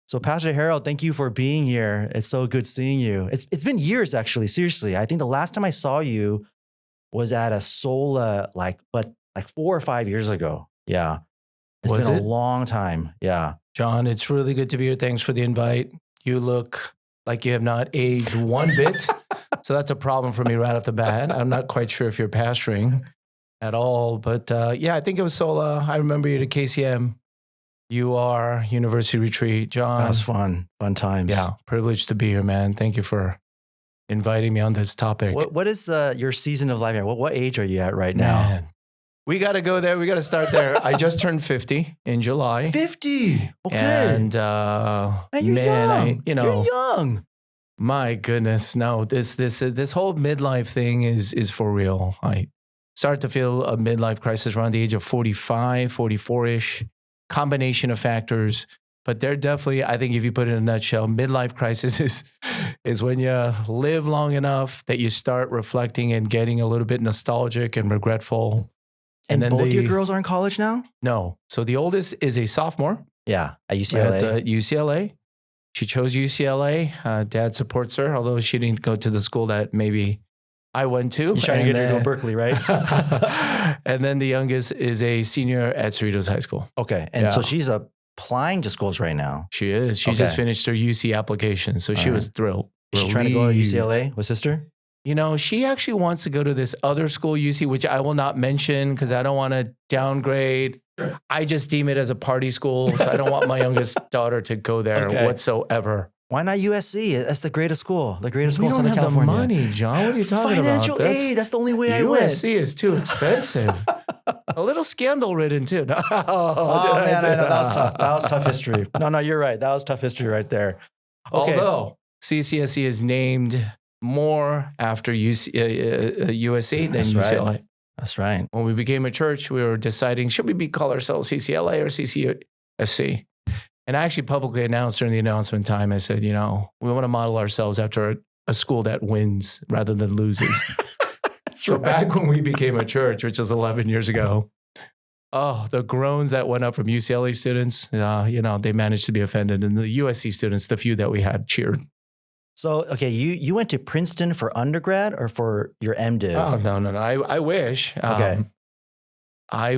So Pastor Harold, thank you for being here. It's so good seeing you. It's been years actually, seriously. I think the last time I saw you was at a Sola but 4 or 5 years ago. Yeah. It's Was been a it? long time. Yeah. John, it's really good to be here. Thanks for the invite. You look like you have not aged one bit. So that's a problem for me right off the bat. I'm not quite sure if you're pastoring at all, but yeah, I think it was Sola. I remember you at KCM. You are University Retreat, John. That was fun times. Yeah, privileged to be here, man. Thank you for inviting me on this topic. What is your season of life here? What age are you at right now? Man, we got to go there. We got to start there. I just turned 50 in July. 50. Okay. And you're young. You're young. My goodness, no, this whole midlife thing is for real. I started to feel a midlife crisis around the age of 45, 44-ish, combination of factors. But they're definitely, I think if you put it in a nutshell, midlife crisis is when you live long enough that you start reflecting and getting a little bit nostalgic and regretful. And then both your girls are in college now? No. So the oldest is a sophomore. Yeah, at UCLA. At UCLA. She chose UCLA. Dad supports her, although she didn't go to the school that maybe I went to. You're trying to get her to go to Berkeley, right? And then the youngest is a senior at Cerritos High School. Okay. And so she's applying to schools right now. She is. She just finished her UC application. So she was thrilled. Is she trying to go to UCLA with sister? You know, she actually wants to go to this other school, UC, which I will not mention because I don't want to downgrade. I just deem it as a party school. So I don't want my youngest daughter to go there whatsoever. Why not USC? That's the greatest school. The greatest school in We Southern don't have California. the money, John. What are you talking Financial about? aid. That's the only way I went. USC is too expensive. A little scandal ridden too. No. Oh, man, I know. That was tough. That was tough history. No, you're right. That was tough history right there. Okay. Although CCSE is named more after USC than UCLA. Right. That's right. When we became a church, we were deciding, should we call ourselves CCLA or CCSC? And I actually publicly announced during the announcement time, I said, we want to model ourselves after a school that wins rather than loses. So back when we became a church, which was 11 years ago, the groans that went up from UCLA students, they managed to be offended. And the USC students, the few that we had, cheered. So, okay, you went to Princeton for undergrad or for your M.Div? Oh, no. I wish. Okay. I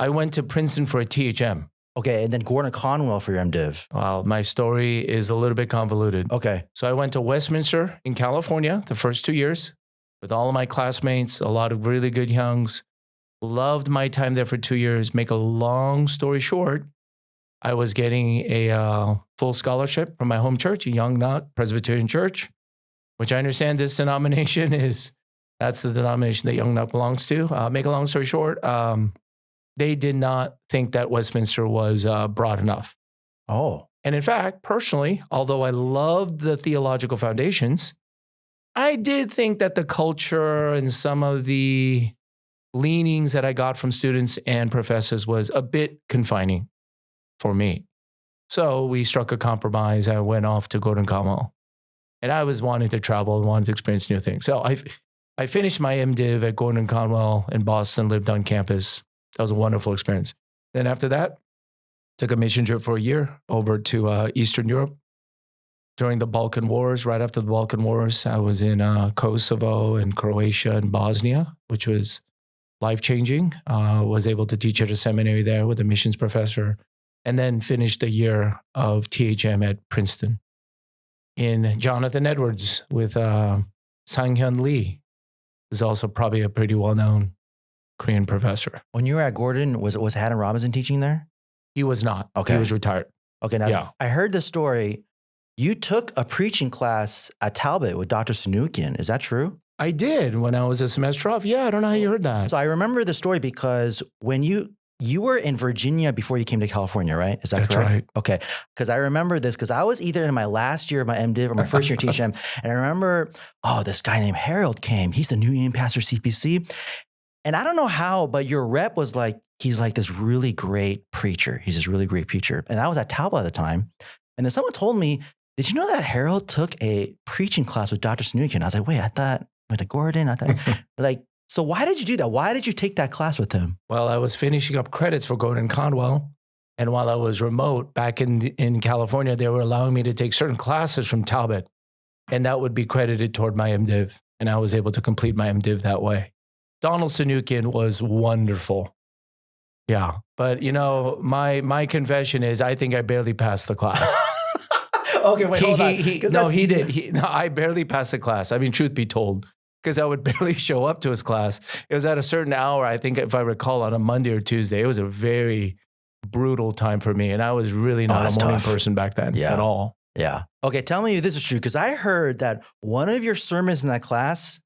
went to Princeton for a THM. Okay, and then Gordon Conwell for your M.Div. Well, my story is a little bit convoluted. Okay. So I went to Westminster in California the first 2 years with all of my classmates, a lot of really good youngs. Loved my time there for 2 years. Make a long story short, I was getting a full scholarship from my home church, a Young Knox Presbyterian Church, which I understand this denomination that's the denomination that Young Knox belongs to. Make a long story short, they did not think that Westminster was broad enough. Oh. And in fact, personally, although I loved the theological foundations, I did think that the culture and some of the leanings that I got from students and professors was a bit confining for me. So we struck a compromise. I went off to Gordon Conwell. And I was wanting to travel and wanted to experience new things. So I finished my M.Div at Gordon Conwell in Boston, lived on campus. That was a wonderful experience. Then after that, took a mission trip for a year over to Eastern Europe. During the Balkan Wars, right after the Balkan Wars, I was in Kosovo and Croatia and Bosnia, which was life-changing. Was able to teach at a seminary there with a missions professor, and then finished a year of THM at Princeton in Jonathan Edwards with Sang-Hyun Lee, who's also probably a pretty well-known Korean professor. When you were at Gordon, was Haddon Robinson teaching there? He was not. Okay. He was retired. Okay, now I heard the story. You took a preaching class at Talbot with Dr. Sanukian. Is that true? I did when I was a semester off. Yeah, I don't know how you heard that. So I remember the story because when you were in Virginia before you came to California, right? Is that correct? That's right. Okay. Because I remember this because I was either in my last year of my M.Div or my first year THM. And I remember, this guy named Harold came. He's the new Union pastor CPC. And I don't know how, but your rep was like, he's like this really great preacher. He's this really great preacher. And I was at Talbot at the time. And then someone told me, did you know that Harold took a preaching class with Dr. Sanukian? I was like, wait, I thought with Gordon, so why did you do that? Why did you take that class with him? Well, I was finishing up credits for Gordon Conwell. And while I was remote back in California, they were allowing me to take certain classes from Talbot, and that would be credited toward my M.Div. And I was able to complete my M.Div that way. Donald Sanukian was wonderful. Yeah. But, my confession is I think I barely passed the class. Okay, wait, hold on. He did. I barely passed the class. I mean, truth be told, because I would barely show up to his class. It was at a certain hour, I think, if I recall, on a Monday or Tuesday. It was a very brutal time for me. And I was really not a morning person back then at all. Yeah. Okay, tell me if this is true, because I heard that one of your sermons in that class,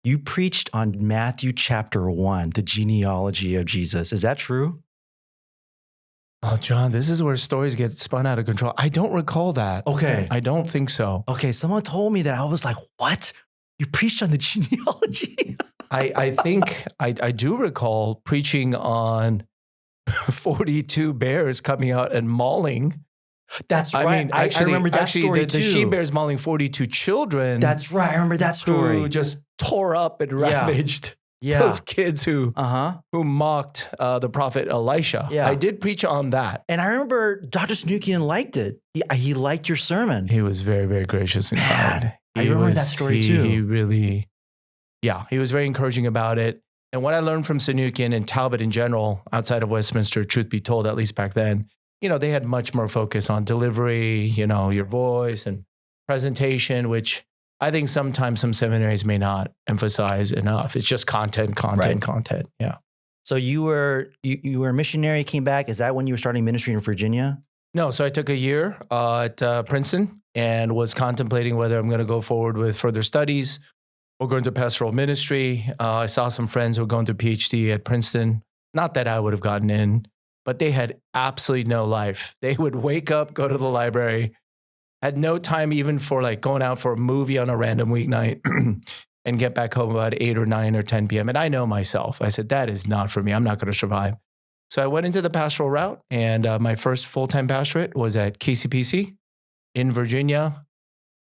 you preached on Matthew chapter 1, the genealogy of Jesus. Is that true? Oh, John, this is where stories get spun out of control. I don't recall that. Okay. I don't think so. Okay, someone told me that. I was like, what? You preached on the genealogy? I think I do recall preaching on 42 bears coming out and mauling. That's right. I mean, I remember that story too. The she bears mauling 42 children. That's right. I remember that story. Who just tore up and ravaged those kids who mocked the prophet Elisha. Yeah. I did preach on that. And I remember Dr. Sanukian liked it. He liked your sermon. He was very, very gracious and kind. I remember that story too. He really, he was very encouraging about it. And what I learned from Sanukian and Talbot in general, outside of Westminster, truth be told, at least back then, they had much more focus on delivery, your voice and presentation, which I think sometimes some seminaries may not emphasize enough. It's just content. Yeah. So you were a missionary, came back. Is that when you were starting ministry in Virginia? No. So I took a year at Princeton and was contemplating whether I'm going to go forward with further studies or go into pastoral ministry. I saw some friends who were going to PhD at Princeton. Not that I would have gotten in, but they had absolutely no life. They would wake up, go to the library, had no time even for like going out for a movie on a random weeknight and get back home about 8 or 9 or 10 p.m. And I know myself. I said, that is not for me. I'm not going to survive. So I went into the pastoral route, and my first full-time pastorate was at KCPC in Virginia.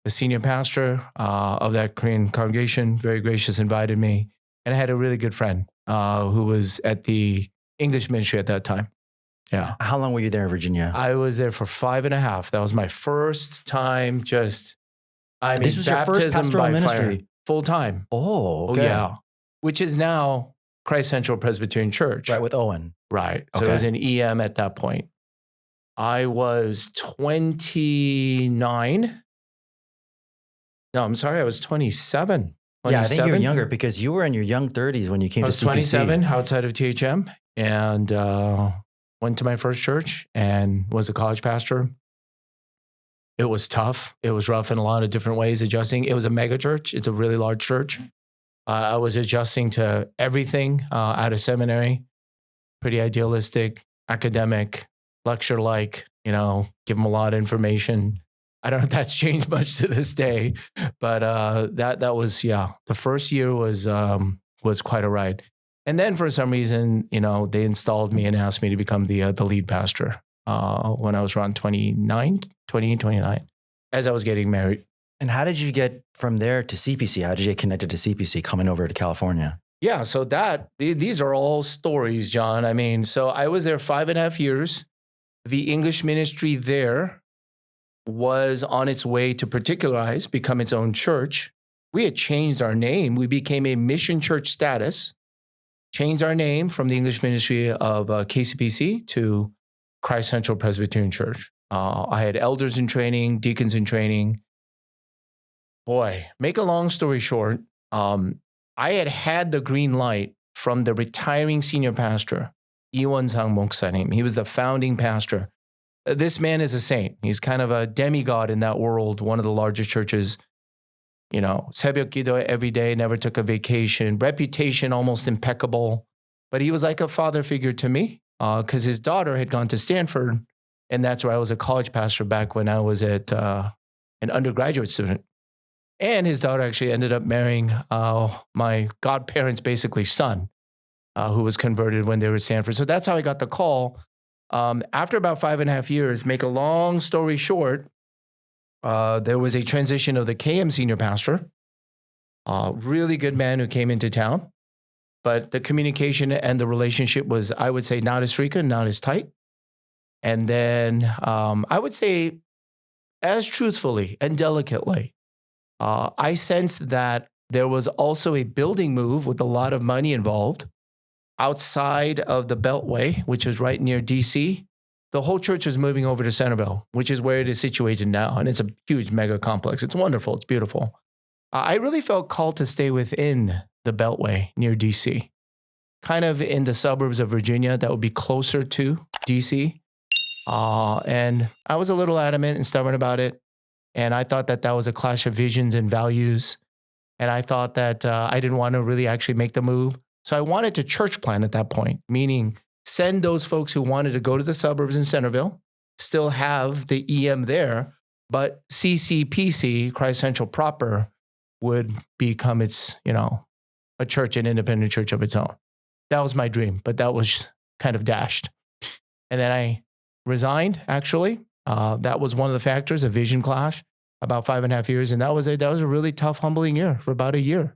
The senior pastor of that Korean congregation, very gracious, invited me. And I had a really good friend who was at the English ministry at that time. Yeah. How long were you there in Virginia? I was there for 5.5. That was my first time. This was your first pastoral ministry? Full time. Oh, okay. Yeah. Which is now Christ Central Presbyterian Church. Right, with Owen. Right. So it was an EM at that point. I was 29. No, I'm sorry. I was 27. Yeah, I think you were younger because you were in your young 30s when you came to CPC. I was 27 outside of THM and went to my first church and was a college pastor. It was tough. It was rough in a lot of different ways, adjusting. It was a mega church. It's a really large church. I was adjusting to everything out of seminary, pretty idealistic, academic, lecture-like, give them a lot of information. I don't know if that's changed much to this day, but that was, the first year was quite a ride. And then for some reason, they installed me and asked me to become the lead pastor when I was around 29, as I was getting married. And how did you get from there to CPC? How did you get connected to CPC coming over to California? Yeah, so these are all stories, John. I mean, so I was there 5.5 years. The English ministry there was on its way to particularize, become its own church. We had changed our name. We became a mission church status, changed our name from the English ministry of KCPC to Christ Central Presbyterian Church. I had elders in training, deacons in training. Boy, make a long story short, I had the green light from the retiring senior pastor, Iwon-sang Moksanim. He was the founding pastor. This man is a saint. He's kind of a demigod in that world, one of the largest churches. 새벽 기도 every day, never took a vacation, reputation almost impeccable. But he was like a father figure to me because his daughter had gone to Stanford, and that's where I was a college pastor back when I was an undergraduate student. And his daughter actually ended up marrying my godparents' basically son, who was converted when they were at Stanford. So that's how I got the call. After about 5.5 years, make a long story short, there was a transition of the KM senior pastor, really good man who came into town, but the communication and the relationship was, I would say, not as frequent, not as tight. And then I would say, as truthfully and delicately, I sensed that there was also a building move with a lot of money involved outside of the Beltway, which is right near DC. The whole church was moving over to Centerville, which is where it is situated now. And it's a huge mega complex. It's wonderful. It's beautiful. I really felt called to stay within the Beltway near DC, kind of in the suburbs of Virginia that would be closer to DC. And I was a little adamant and stubborn about it. And I thought that that was a clash of visions and values. And I thought that I didn't want to really actually make the move. So I wanted to church plan at that point, meaning send those folks who wanted to go to the suburbs in Centerville, still have the EM there, but CCPC, Christ Central proper, would become its, a church, an independent church of its own. That was my dream, but that was kind of dashed. And then I resigned, actually. That was one of the factors, a vision clash, about 5.5 years. And that was a really tough, humbling year for about a year.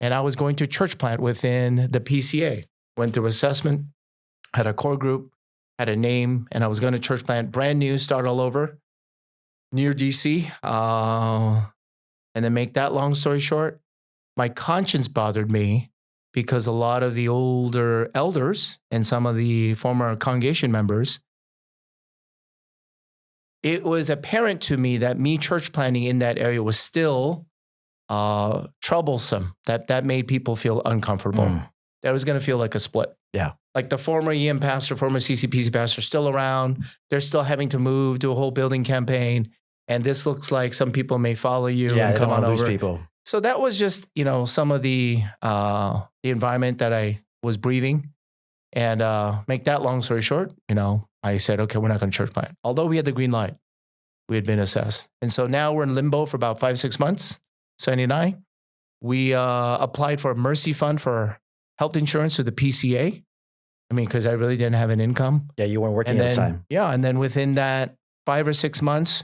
And I was going to church plant within the PCA, went through assessment, had a core group, had a name, and I was going to church plant, brand new, start all over, near DC. And then make that long story short, my conscience bothered me because a lot of the older elders and some of the former congregation members, it was apparent to me that me church planting in that area was still troublesome, that made people feel uncomfortable. That was going to feel like a split. Yeah. Like the former EM pastor, former CCPC pastor still around. They're still having to move, do a whole building campaign. And this looks like some people may follow you and come on over. People. So that was just, some of the environment that I was breathing. And make that long story short, I said, okay, we're not going to church plant. Although we had the green light, we had been assessed. And so now we're in limbo for about 5-6 months, Sonny and I. We applied for a mercy fund for health insurance through the PCA. Because I really didn't have an income. Yeah, you weren't working at the time. Yeah, and then within that 5 or 6 months,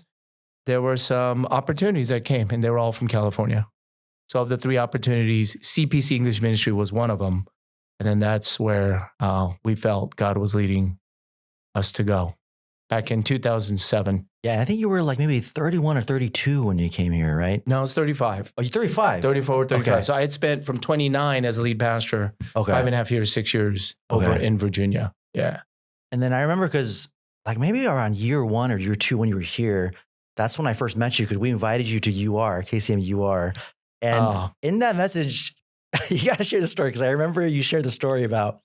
there were some opportunities that came, and they were all from California. So of the 3 opportunities, CPC English Ministry was one of them. And then that's where we felt God was leading us to go back in 2007. Yeah, I think you were like maybe 31 or 32 when you came here, right? No, it's 35. Oh, you're 35? 34, 35. Okay. So I had spent from 29 as a lead pastor, 5.5 years, 6 years over in Virginia. Yeah. And then I remember because like maybe around year 1 or year 2 when you were here, that's when I first met you because we invited you to UR, KCM UR. And in that message, you got to share the story because I remember you shared the story about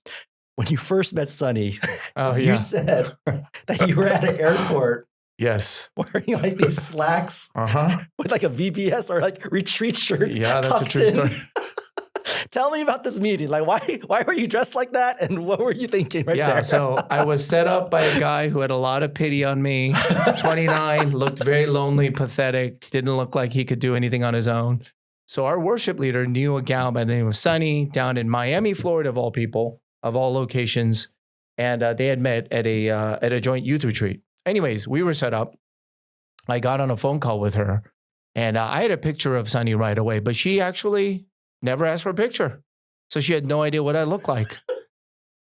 when you first met Sonny. You said that you were at an airport. Yes. Wearing like these slacks with like a VBS or like retreat shirt. Yeah, that's a true story. Tell me about this meeting. Like, why were you dressed like that? And what were you thinking there? Yeah, so I was set up by a guy who had a lot of pity on me. 29, looked very lonely, pathetic, didn't look like he could do anything on his own. So our worship leader knew a gal by the name of Sunny down in Miami, Florida, of all people, of all locations. And they had met at a joint youth retreat. Anyways, we were set up. I got on a phone call with her and I had a picture of Sunny right away, but she actually never asked for a picture. So she had no idea what I looked like.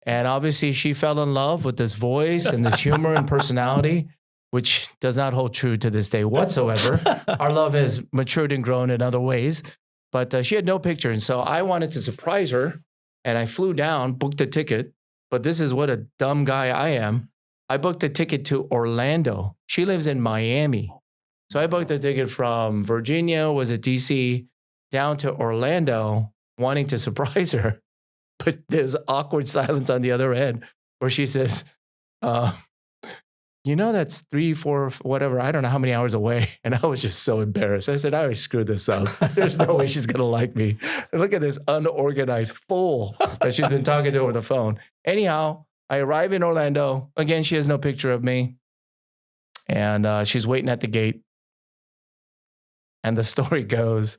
And obviously she fell in love with this voice and this humor and personality, which does not hold true to this day whatsoever. Our love has matured and grown in other ways, but she had no picture. And so I wanted to surprise her and I flew down, booked a ticket, but this is what a dumb guy I am. I booked a ticket to Orlando. She lives in Miami. So I booked a ticket from Virginia, was it DC, down to Orlando, wanting to surprise her. But there's awkward silence on the other end where she says, that's 3, 4, whatever. I don't know how many hours away. And I was just so embarrassed. I said, I already screwed this up. There's no way she's going to like me. And look at this unorganized fool that she's been talking to over the phone. Anyhow, I arrive in Orlando. Again, she has no picture of me. And she's waiting at the gate. And the story goes,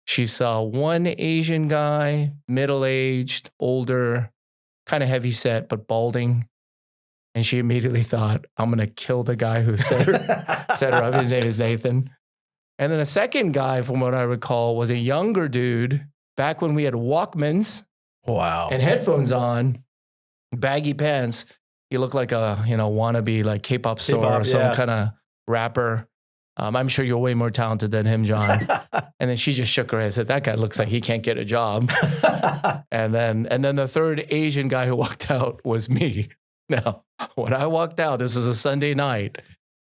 she saw one Asian guy, middle-aged, older, kind of heavy set, but balding. And she immediately thought, I'm going to kill the guy who set her up. His name is Nathan. And then the second guy, from what I recall, was a younger dude back when we had Walkmans and headphones on, baggy pants. he looked like a, wannabe like K-pop star K-pop, or some yeah. kind of rapper. I'm sure you're way more talented than him, John. And then she just shook her head and said, that guy looks like he can't get a job. And then the third Asian guy who walked out was me. Now, when I walked out, this was a Sunday night,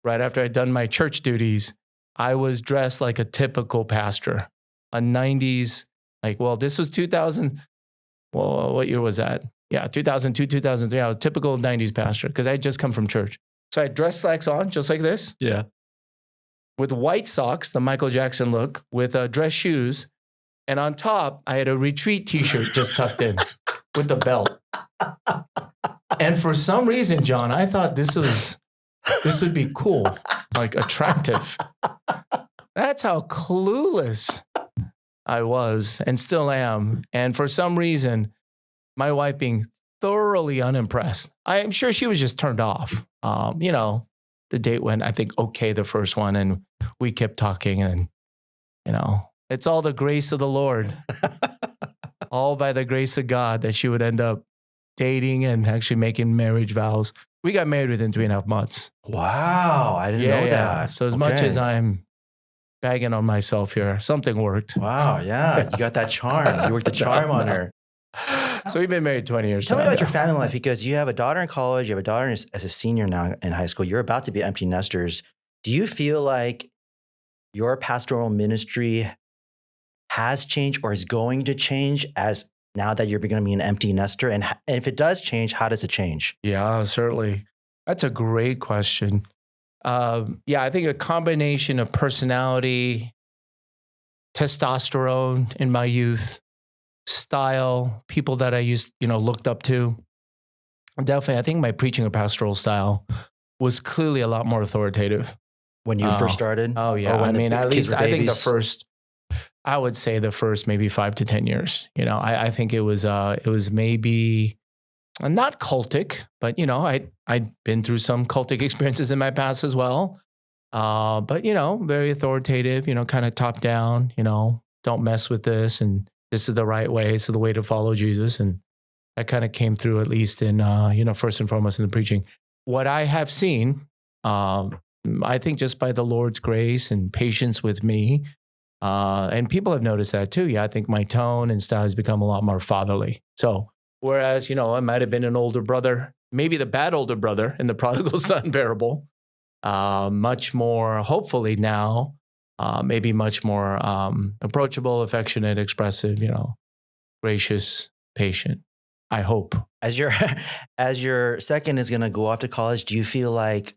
right after I'd done my church duties, I was dressed like a typical pastor, a 90s, this was 2000. Well, what year was that? Yeah, 2002, 2003. I was a typical 90s pastor because I had just come from church. So I had dress slacks on, just like this. Yeah. With white socks, the Michael Jackson look, with dress shoes. And on top, I had a retreat t-shirt just tucked in with the belt. And for some reason, John, I thought this would be cool, like attractive. That's how clueless I was and still am. And for some reason, my wife being thoroughly unimpressed. I'm sure she was just turned off. The date went, I think, okay, the first one. And we kept talking and, it's all the grace of the Lord, all by the grace of God that she would end up dating and actually making marriage vows. We got married within 3.5 months. Wow. I didn't know that. So as much as I'm bagging on myself here, something worked. Wow. Yeah. You got that charm. You worked the charm on her. So we've been married 20 years. Tell me about your family life, because you have a daughter in college, you have a daughter as a senior now in high school. You're about to be empty nesters. Do you feel like your pastoral ministry has changed or is going to change as now that you're going to be an empty nester? And if it does change, how does it change? Yeah, certainly. That's a great question. I think a combination of personality, testosterone in my youth, style, people that I looked up to. Definitely, I think my preaching or pastoral style was clearly a lot more authoritative. When you first started? Oh, yeah. I mean, at least I think I would say the first maybe 5 to 10 years. I think it was maybe not cultic, but I'd been through some cultic experiences in my past as well. But very authoritative, kind of top down, don't mess with this, and this is the right way. It's the way to follow Jesus. And that kind of came through, at least in, first and foremost in the preaching. What I have seen, I think just by the Lord's grace and patience with me, and people have noticed that too. Yeah, I think my tone and style has become a lot more fatherly. So whereas, I might have been an older brother, maybe the bad older brother in the prodigal son parable, much more, hopefully now, maybe much more approachable, affectionate, expressive, gracious, patient, I hope. As your second is going to go off to college, do you feel like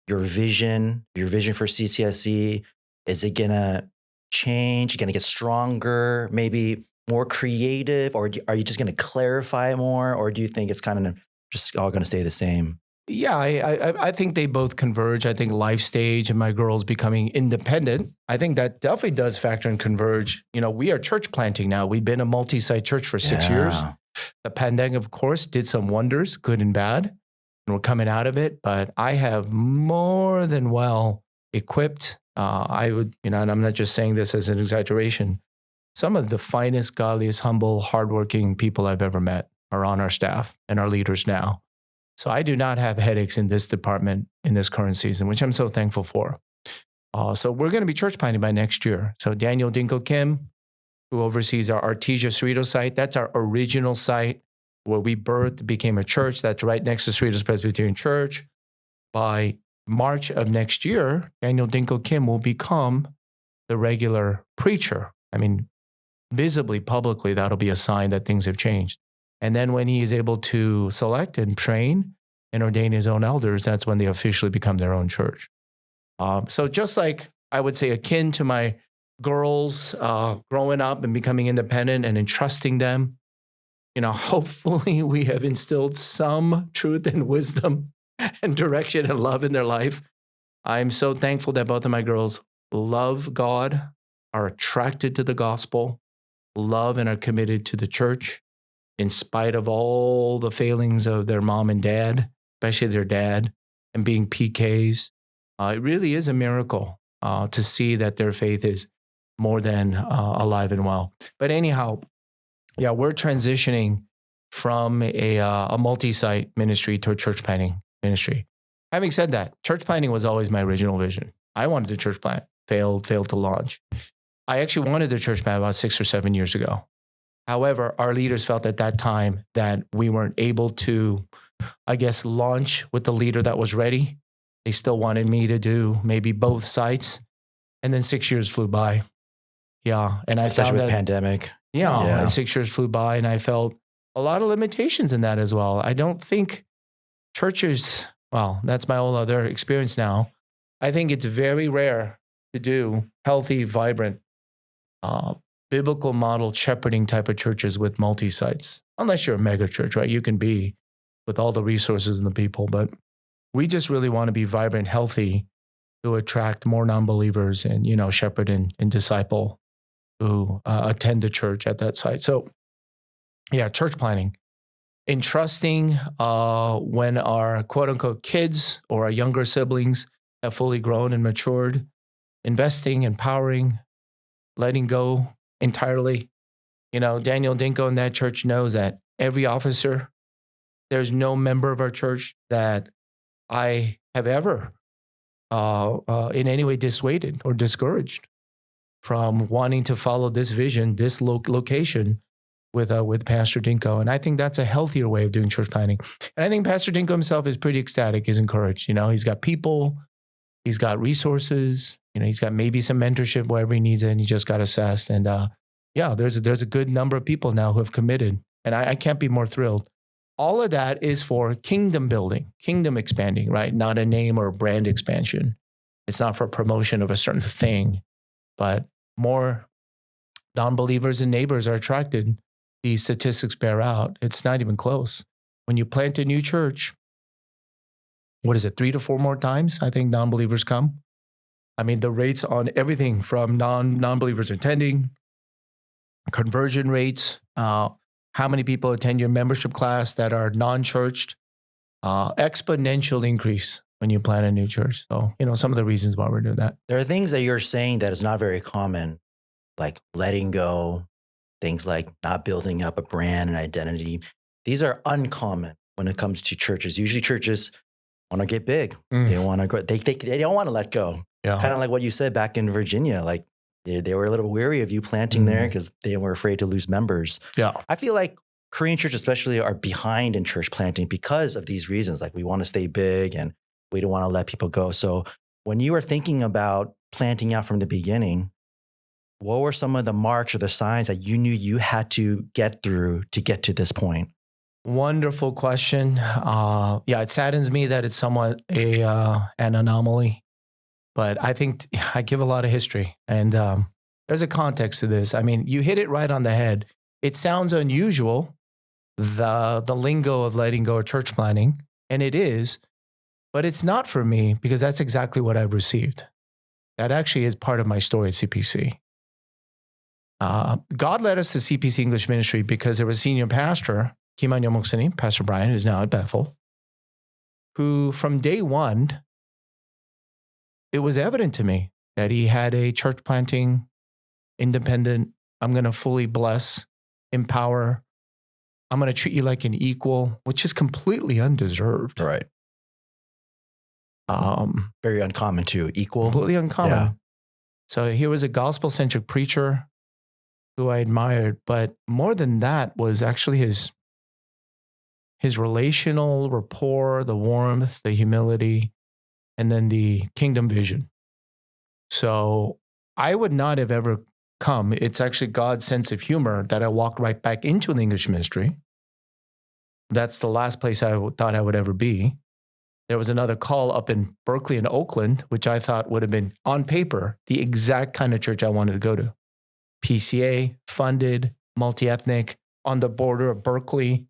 your vision for CCSE, is it going to change? You're going to get stronger, maybe more creative, or are you just going to clarify more? Or do you think it's kind of just all going to stay the same? Yeah, I think they both converge. I think life stage and my girls becoming independent, I think that definitely does factor and converge. We are church planting now. We've been a multi-site church for 6 years. The pandemic, of course, did some wonders, good and bad, and we're coming out of it. But I have more than well equipped. I would, and I'm not just saying this as an exaggeration, some of the finest, godliest, humble, hardworking people I've ever met are on our staff and our leaders now. So I do not have headaches in this department in this current season, which I'm so thankful for. So we're going to be church planting by next year. So Daniel Dinko Kim, who oversees our Artesia Cerritos site, that's our original site where we birthed, became a church. That's right next to Cerritos Presbyterian Church. By March of next year, Daniel Dinko Kim will become the regular preacher. I mean, visibly, publicly, that'll be a sign that things have changed. And then when he is able to select and train and ordain his own elders, that's when they officially become their own church. So just like I would say akin to my girls growing up and becoming independent and entrusting them, hopefully we have instilled some truth and wisdom and direction and love in their life. I'm so thankful that both of my girls love God, are attracted to the gospel, love and are committed to the church, in spite of all the failings of their mom and dad, especially their dad, and being PKs. It really is a miracle to see that their faith is more than alive and well. But anyhow, yeah, we're transitioning from a multi-site ministry to a church planting ministry. Having said that, church planting was always my original vision. I wanted a church plant, failed to launch. I actually wanted a church plant about 6 or 7 years ago. However, our leaders felt at that time that we weren't able to, I guess, launch with the leader that was ready. They still wanted me to do maybe both sites. And then 6 years flew by. Yeah. And I Especially found with that pandemic. Yeah, and 6 years flew by, and I felt a lot of limitations in that as well. I don't think churches, well, that's my whole other experience now. I think it's very rare to do healthy, vibrant, biblical model shepherding type of churches with multi-sites, unless you're a mega church, right? You can be with all the resources and the people, but we just really want to be vibrant, healthy to attract more non-believers and, shepherd and disciple who attend the church at that site. So yeah, church planning. Entrusting when our quote unquote kids or our younger siblings have fully grown and matured, investing, empowering, letting go entirely. Daniel Dinko in that church knows that every officer, there's no member of our church that I have ever in any way dissuaded or discouraged from wanting to follow this vision, this location with Pastor Dinko. And I think that's a healthier way of doing church planning. And I think Pastor Dinko himself is pretty ecstatic. He's encouraged. He's got people, he's got resources, he's got maybe some mentorship wherever he needs it, and he just got assessed. And there's a good number of people now who have committed. And I can't be more thrilled. All of that is for kingdom building, kingdom expanding, right? Not a name or brand expansion. It's not for promotion of a certain thing, but more non-believers and neighbors are attracted. These statistics bear out. It's not even close. When you plant a new church, what is it, 3 to 4 more times? I think non-believers come. I mean, the rates on everything from non-believers attending, conversion rates, how many people attend your membership class that are non-churched, exponential increase when you plant a new church. So, some of the reasons why we're doing that. There are things that you're saying that is not very common, like letting go, things like not building up a brand and identity. These are uncommon when it comes to churches. Usually churches want to get big. They want to grow. They don't want to let go. Yeah. Kind of like what you said back in Virginia, like they were a little weary of you planting there because they were afraid to lose members. Yeah. I feel like Korean churches especially are behind in church planting because of these reasons. Like we want to stay big and we don't want to let people go. So when you were thinking about planting out from the beginning, what were some of the marks or the signs that you knew you had to get through to get to this point? Wonderful question. It saddens me that it's somewhat an anomaly, but I think I give a lot of history, and there's a context to this. I mean, you hit it right on the head. It sounds unusual, the lingo of letting go of church planning, and it is, but it's not for me because that's exactly what I've received. That actually is part of my story at CPC. God led us to CPC English Ministry because there was a senior pastor, Kiman Yomoksani, Pastor Brian, who's now at Bethel, who from day one, it was evident to me that he had a church planting, independent, I'm going to fully bless, empower, I'm going to treat you like an equal, which is completely undeserved. Right. Very uncommon too. Equal. Completely uncommon. Yeah. So he was a gospel-centric preacher who I admired, but more than that was actually his relational rapport, the warmth, the humility, and then the kingdom vision. So I would not have ever come. It's actually God's sense of humor that I walked right back into the English ministry. That's the last place I thought I would ever be. There was another call up in Berkeley and Oakland, which I thought would have been, on paper, the exact kind of church I wanted to go to. PCA, funded, multi-ethnic, on the border of Berkeley,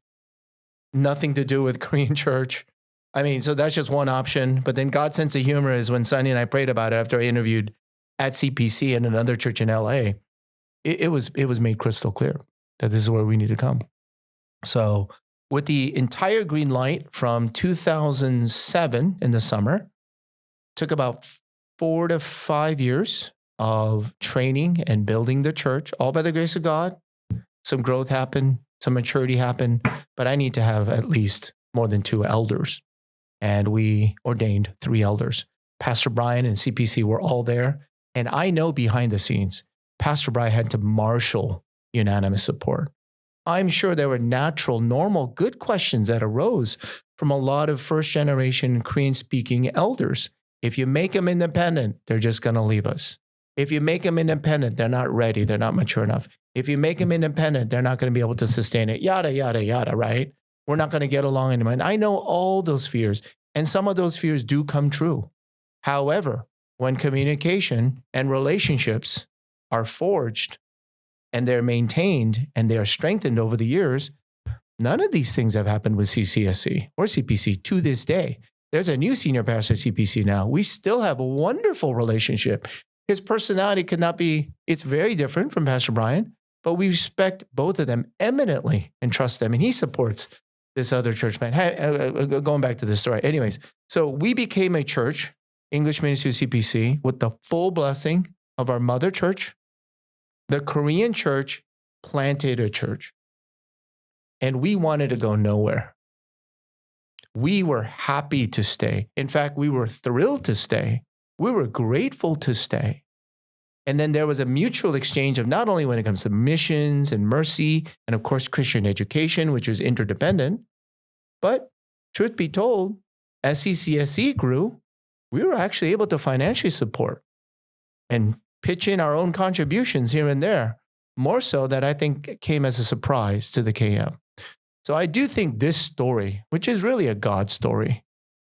nothing to do with Korean church. I mean, so that's just one option. But then God's sense of humor is when Sonny and I prayed about it after I interviewed at CPC and another church in LA, it was made crystal clear that this is where we need to come. So with the entire green light from 2007 in the summer, took about 4 to 5 years of training and building the church, all by the grace of God. Some growth happened. some maturity happened, but I need to have at least more than 2 elders. And we ordained 3 elders. Pastor Brian and CPC were all there. And I know behind the scenes, Pastor Brian had to marshal unanimous support. I'm sure there were natural, normal, good questions that arose from a lot of first generation Korean speaking elders. If you make them independent, they're just going to leave us. If you make them independent, they're not ready. They're not mature enough. If you make them independent, they're not going to be able to sustain it. Yada, yada, yada, right? We're not going to get along anymore. And I know all those fears. And some of those fears do come true. However, when communication and relationships are forged and they're maintained and they are strengthened over the years, none of these things have happened with CCSC or CPC to this day. There's a new senior pastor at CPC now. We still have a wonderful relationship. His personality could not be, it's very different from Pastor Brian, but we respect both of them eminently and trust them. And he supports this other church man. Going back to this story. Anyways, so we became a church, English Ministry CPC, with the full blessing of our mother church. The Korean church planted a church, and we wanted to go nowhere. We were happy to stay. In fact, we were thrilled to stay. We were grateful to stay. And then there was a mutual exchange of not only when it comes to missions and mercy, and of course, Christian education, which was interdependent, but truth be told, as CCSC grew, we were actually able to financially support and pitch in our own contributions here and there, more so that I think came as a surprise to the KM. So I do think this story, which is really a God story,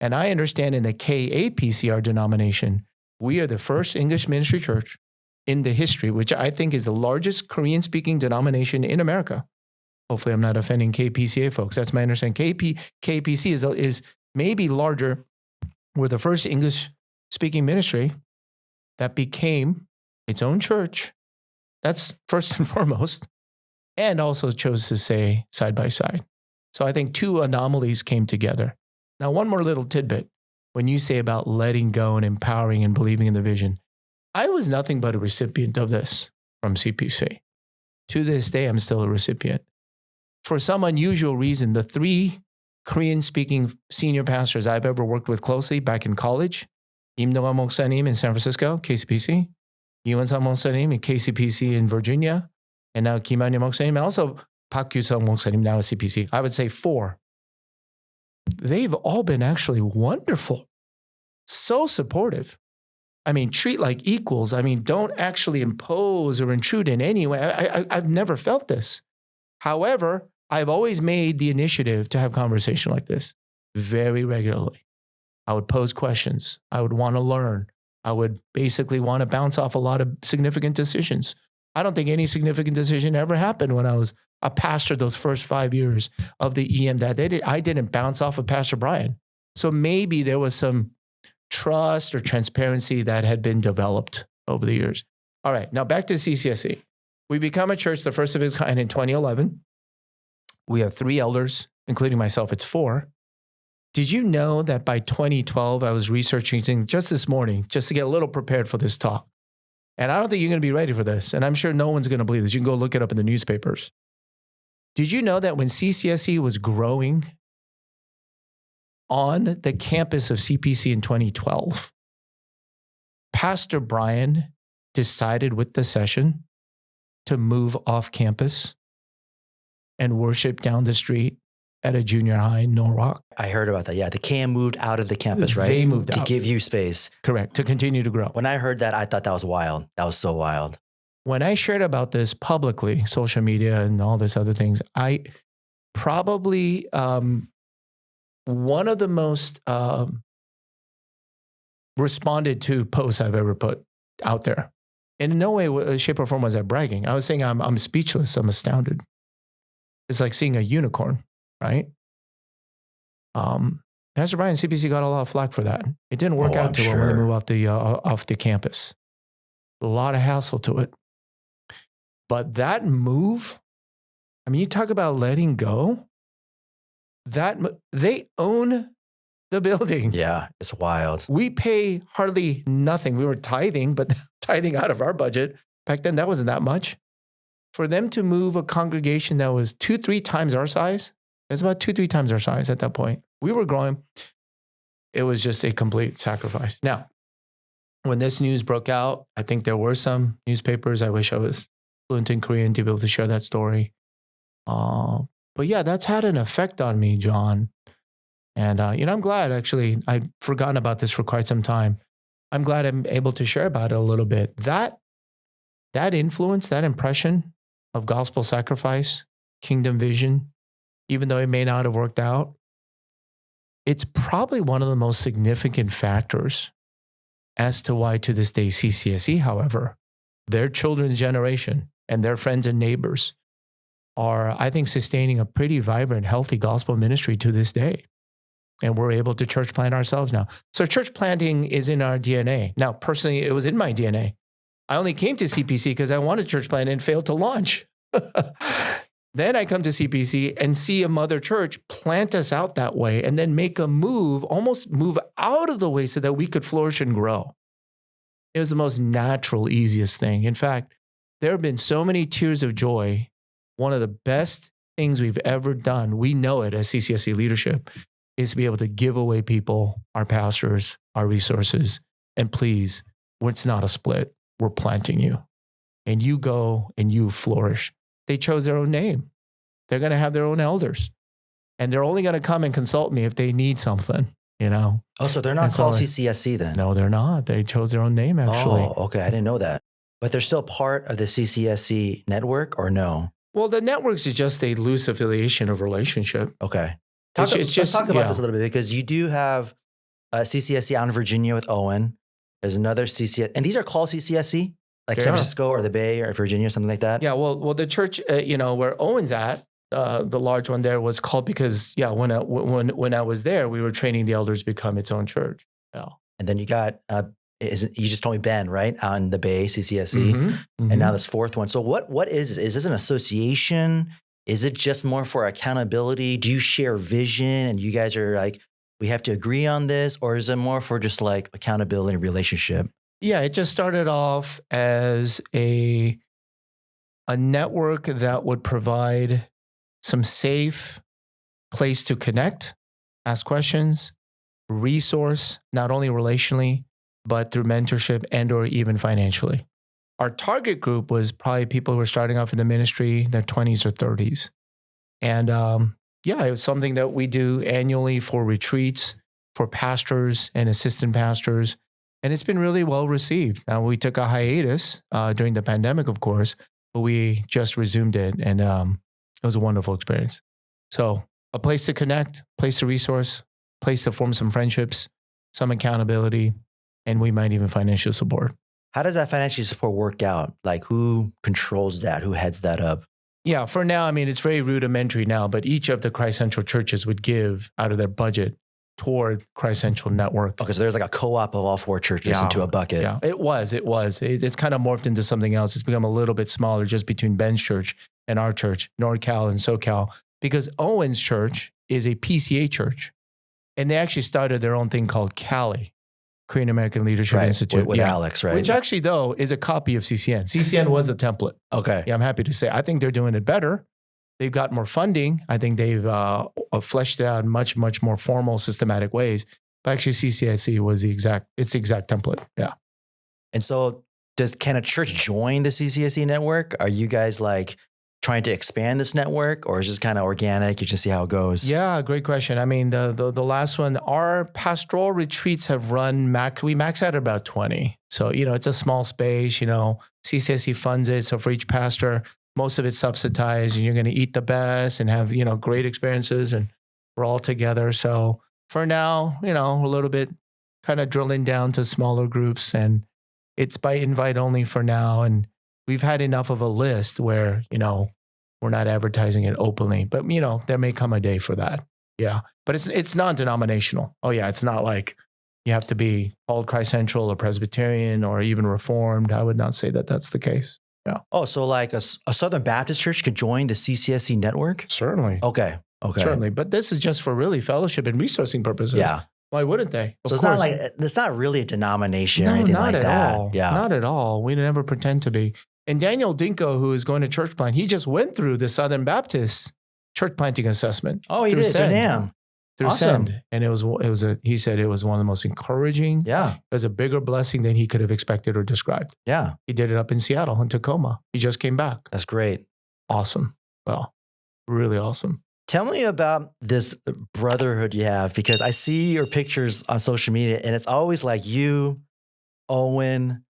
and I understand in the KAPCR denomination, we are the first English ministry church in the history, which I think is the largest Korean-speaking denomination in America. Hopefully I'm not offending KPCA folks. That's my understanding. KPC is maybe larger. We're the first English-speaking ministry that became its own church. That's first and foremost. And also chose to say side by side. So I think 2 anomalies came together. Now, one more little tidbit. When you say about letting go and empowering and believing in the vision, I was nothing but a recipient of this from CPC. To this day, I'm still a recipient. For some unusual reason, the 3 Korean-speaking senior pastors I've ever worked with closely back in college, Im Dong-hwan 목사님 in San Francisco, KCPC, Yuan-san 목사님 in KCPC in Virginia, and now Kim Han-yeon 목사님, and also Park Kyu-sung 목사님 now at CPC. I would say 4. They've all been actually wonderful, so supportive. I mean, treat like equals. I mean, don't actually impose or intrude in any way. I've never felt this. However, I've always made the initiative to have conversation like this very regularly. I would pose questions. I would want to learn. I would basically want to bounce off a lot of significant decisions. I don't think any significant decision ever happened when I was a pastor those first 5 years of the EM that I didn't bounce off of Pastor Brian. So maybe there was some trust or transparency that had been developed over the years. All right, now back to CCSC. We become a church, the first of its kind in 2011. We have 3 elders, including myself, it's 4. Did you know that by 2012, I was researching just this morning, just to get a little prepared for this talk. And I don't think you're going to be ready for this. And I'm sure no one's going to believe this. You can go look it up in the newspapers. Did you know that when CCSC was growing on the campus of CPC in 2012, Pastor Brian decided with the session to move off campus and worship down the street at a junior high in Norwalk? I heard about that. Yeah, the KM moved out of the campus, right? They moved to out. give you space. Correct, to continue to grow. When I heard that, I thought that was wild. That was so wild. When I shared about this publicly, social media and all this other things, I probably one of the most responded to posts I've ever put out there. And in no way, shape, or form was I bragging. I was saying I'm speechless. I'm astounded. It's like seeing a unicorn, right? Pastor Brian, CPC got a lot of flack for that. It didn't work out too well when they moved off the campus. A lot of hassle to it. But that move, I mean, you talk about letting go. They own the building. Yeah, it's wild. We pay hardly nothing. We were tithing, but tithing out of our budget. Back then, that wasn't that much. for them to move a congregation that was 2-3 times our size, it's about 2-3 times our size at that point. We were growing. It was just a complete sacrifice. Now, when this news broke out, I think there were some newspapers. I wish I was fluent in Korean to be able to share that story. But yeah, that's had an effect on me, John. And, I'm glad, actually. I'd forgotten about this for quite some time. I'm glad I'm able to share about it a little bit. That influence, that impression of gospel sacrifice, kingdom vision, even though it may not have worked out, it's probably one of the most significant factors as to why to this day CCSE, however, their children's generation and their friends and neighbors are, I think, sustaining a pretty vibrant, healthy gospel ministry to this day. And we're able to church plant ourselves now. So church planting is in our DNA. Now, personally, it was in my DNA. I only came to CPC because I wanted church plant and failed to launch. Then I come to CPC and see a mother church plant us out that way and then make a move, almost move out of the way so that we could flourish and grow. It was the most natural, easiest thing. In fact, there have been so many tears of joy. One of the best things we've ever done, we know it as CCSE leadership, is to be able to give away people, our pastors, our resources. And please, it's not a split. We're planting you. And you go and you flourish. They chose their own name. They're going to have their own elders. And they're only going to come and consult me if they need something, Oh, so they're not called CCSE then? No, they're not. They chose their own name, actually. Oh, okay. I didn't know that. But they're still part of the CCSE network or no? Well, the networks is just a loose affiliation of relationship. Okay. Let's talk about this a little bit because you do have a CCSE out in Virginia with Owen. There's another CCSE. And these are called CCSE? Like San Francisco or the Bay or Virginia, something like that? Yeah, well, the church, where Owen's at, the large one there was called because, when I was there, we were training the elders to become its own church. Yeah. And then you got, you just told me Ben, right? On the Bay, CCSE. Mm-hmm. And now this fourth one. So what is this? Is this an association? Is it just more for accountability? Do you share vision and you guys are like, we have to agree on this? Or is it more for just like accountability and relationship? Yeah, it just started off as a network that would provide some safe place to connect, ask questions, resource, not only relationally, but through mentorship and or even financially. Our target group was probably people who were starting off in the ministry, their 20s or 30s. And it was something that we do annually for retreats, for pastors and assistant pastors. And it's been really well received. Now, we took a hiatus during the pandemic, of course, but we just resumed it. And it was a wonderful experience. So a place to connect, place to resource, place to form some friendships, some accountability, and we might even financial support. How does that financial support work out? Like who controls that? Who heads that up? Yeah, for now, it's very rudimentary now, but each of the Christ Central churches would give out of their budget toward Christ Central Network. Okay, so there's like a co-op of all four churches into a bucket. Yeah, it was. It's kind of morphed into something else. It's become a little bit smaller just between Ben's church and our church, NorCal and SoCal, because Owen's church is a PCA church. And they actually started their own thing called CALI, Korean American Leadership Institute. With Alex, right? Which actually, though, is a copy of CCN. CCN was the template. Okay. Yeah, I'm happy to say. I think they're doing it better. They've got more funding. I think they've fleshed it out in much, much more formal, systematic ways. But actually, CCSE was the exact template. Yeah. And so can a church join the CCSE network? Are you guys like trying to expand this network or is it just kind of organic? You just see how it goes? Yeah, great question. The last one, our pastoral retreats have run we max out at about 20. So, it's a small space, CCSE funds it. So for each pastor, most of it's subsidized and you're going to eat the best and have, great experiences and we're all together. So for now, a little bit kind of drilling down to smaller groups and it's by invite only for now. And we've had enough of a list where, we're not advertising it openly, but there may come a day for that. Yeah. But it's non-denominational. Oh yeah. It's not like you have to be called Christ Central or Presbyterian or even Reformed. I would not say that that's the case. Yeah. Oh, so like a Southern Baptist church could join the CCSE network? Certainly. Okay. Certainly. But this is just for really fellowship and resourcing purposes. Yeah. Why wouldn't they? So it's not really a denomination or anything like that. All. Yeah. Not at all. We never pretend to be. And Daniel Dinko, who is going to church plant, he just went through the Southern Baptist church planting assessment. Oh, he through did. Send. Through Awesome. Send. And he said it was one of the most encouraging. Yeah. It was a bigger blessing than he could have expected or described. Yeah. He did it up in Seattle, in Tacoma. He just came back. That's great. Awesome. Well, really awesome. Tell me about this brotherhood you have, because I see your pictures on social media and it's always like you, Owen,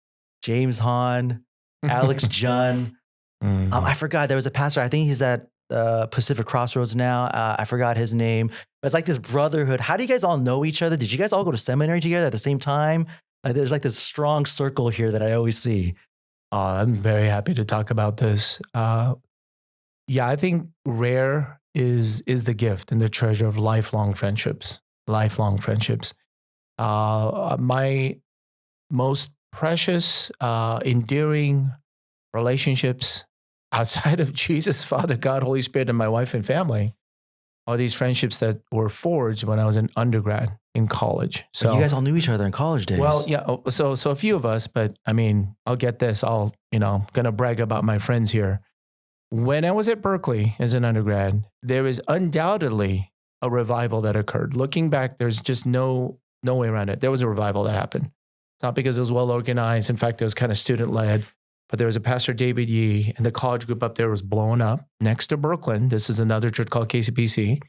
James Hahn, Alex Junn. I forgot, there was a pastor, I think he's at Pacific Crossroads now. I forgot his name. But it's like this brotherhood. How do you guys all know each other? Did you guys all go to seminary together at the same time? There's like this strong circle here that I always see. I'm very happy to talk about this. Yeah, I think rare is the gift and the treasure of lifelong friendships. Lifelong friendships. My most precious, endearing relationships outside of Jesus, Father, God, Holy Spirit, and my wife and family are these friendships that were forged when I was an undergrad in college. So you guys all knew each other in college days. Well, yeah. So a few of us, but I mean, I'll get this. Gonna brag about my friends here. When I was at Berkeley as an undergrad, there is undoubtedly a revival that occurred. Looking back, there's just no way around it. There was a revival that happened. It's not because it was well organized. In fact, it was kind of student led. But there was a pastor, David Yee, and the college group up there was blowing up next to Brooklyn. This is another church called KCPC.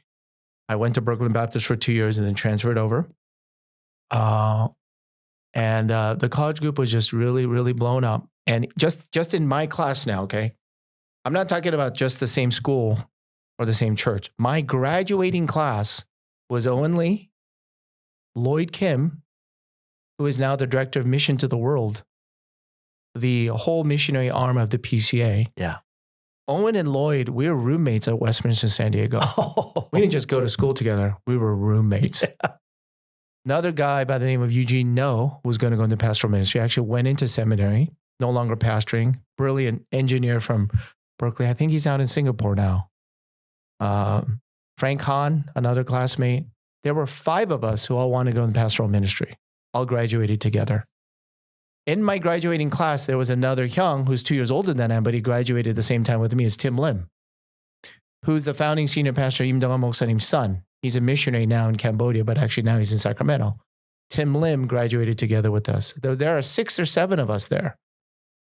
I went to Brooklyn Baptist for 2 years and then transferred over. The college group was just really, really blown up. And just in my class now, okay? I'm not talking about just the same school or the same church. My graduating class was Owen Lee, Lloyd Kim, who is now the director of mission to the world, the whole missionary arm of the PCA. Yeah. Owen and Lloyd, we were roommates at Westminster, San Diego. Oh. We didn't just go to school together. We were roommates. Yeah. Another guy by the name of Eugene No was going to go into pastoral ministry. Actually went into seminary, no longer pastoring. Brilliant engineer from Berkeley. I think he's out in Singapore now. Frank Hahn, another classmate. There were 5 of us who all wanted to go in pastoral ministry. All graduated together. In my graduating class, there was another young who's 2 years older than I am, but he graduated at the same time with me, is Tim Lim, who's the founding senior pastor of M.Div Moksanim's son. He's a missionary now in Cambodia, but actually now he's in Sacramento. Tim Lim graduated together with us. There are 6 or 7 of us there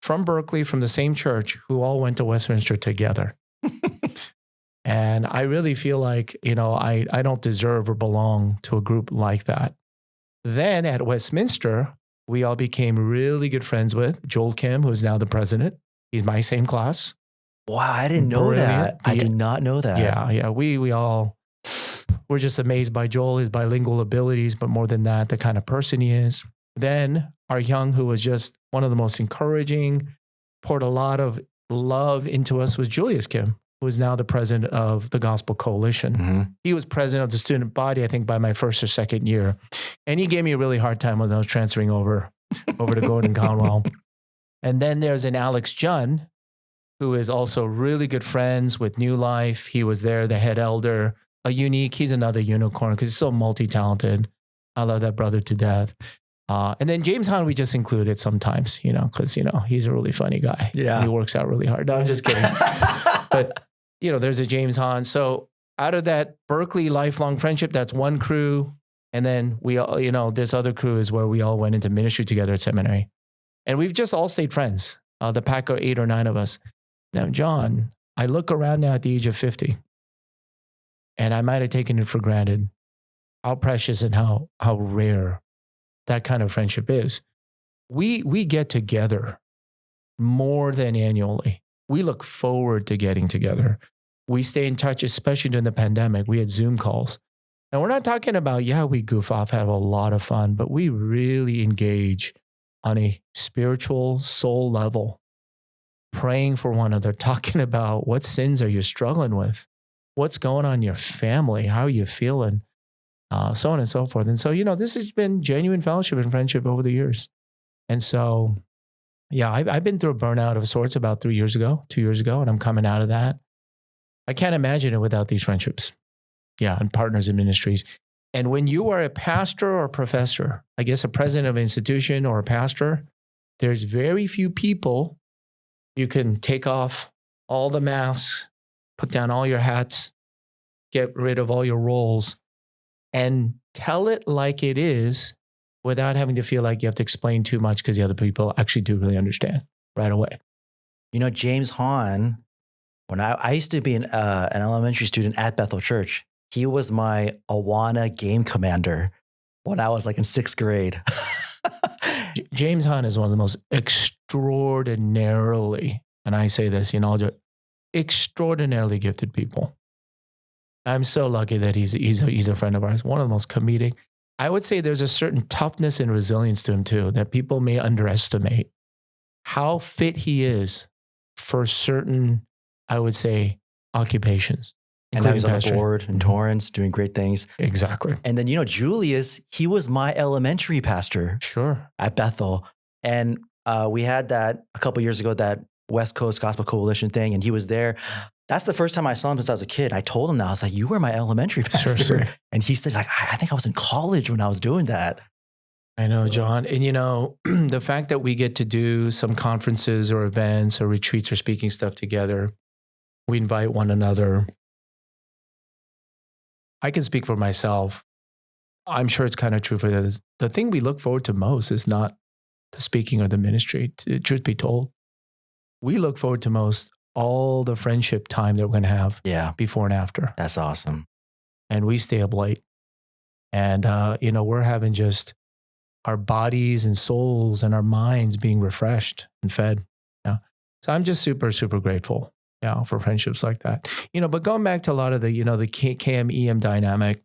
from Berkeley, from the same church, who all went to Westminster together. And I really feel like, I don't deserve or belong to a group like that. Then at Westminster, we all became really good friends with Joel Kim, who is now the president. He's my same class. Wow, I didn't know that. I did not know that. Yeah. We all were just amazed by Joel, his bilingual abilities, but more than that, the kind of person he is. Then our young, who was just one of the most encouraging, poured a lot of love into us, was Julius Kim, who is now the president of the Gospel Coalition. Mm-hmm. He was president of the student body, I think, by my first or second year. And he gave me a really hard time when I was transferring over to Gordon Conwell. And then there's an Alex Junn, who is also really good friends with New Life. He was there, the head elder, he's another unicorn because he's so multi-talented. I love that brother to death. And then James Hahn, we just included sometimes, because, he's a really funny guy. Yeah. And he works out really hard. No, I'm just kidding. But, there's a James Hahn. So out of that Berkeley lifelong friendship, that's one crew. And then we all, this other crew is where we all went into ministry together at seminary. And we've just all stayed friends. The pack are 8 or 9 of us. Now, John, I look around now at the age of 50, and I might have taken it for granted how precious and how rare that kind of friendship is. We get together more than annually. We look forward to getting together. We stay in touch, especially during the pandemic. We had Zoom calls. And we're not talking about, we goof off, have a lot of fun, but we really engage on a spiritual soul level, praying for one another, talking about what sins are you struggling with? What's going on in your family? How are you feeling? So on and so forth. And so, this has been genuine fellowship and friendship over the years. And so, I've been through a burnout of sorts about 2 years ago, and I'm coming out of that. I can't imagine it without these friendships. And partners in ministries. And when you are a pastor or a professor, I guess a president of an institution or a pastor, there's very few people You can take off all the masks, put down all your hats, get rid of all your roles, and tell it like it is without having to feel like you have to explain too much because the other people actually do really understand right away. You know, James Hahn, when I used to be an elementary student at Bethel Church, he was my Awana game commander when I was like in 6th grade. James Hahn is one of the most extraordinarily, and I say this, extraordinarily gifted people. I'm so lucky that he's a friend of ours. One of the most comedic. I would say there's a certain toughness and resilience to him too that people may underestimate. How fit he is for certain, I would say, occupations. And now he's on the board in Torrance doing great things. Exactly. And then, Julius, he was my elementary pastor. Sure. At Bethel. And we had that a couple of years ago, that West Coast Gospel Coalition thing, and he was there. That's the first time I saw him since I was a kid. I told him that. I was like, you were my elementary pastor. Sure. And he said, like, I think I was in college when I was doing that. I know, John. And the fact that we get to do some conferences or events or retreats or speaking stuff together, we invite one another. I can speak for myself. I'm sure it's kind of true for others. The thing we look forward to most is not the speaking or the ministry. Truth be told, we look forward to most all the friendship time that we're going to have before and after. That's awesome. And we stay up late. And, we're having just our bodies and souls and our minds being refreshed and fed. Yeah. So I'm just super, super grateful for friendships like that. But going back to a lot of the, the KM-EM dynamic,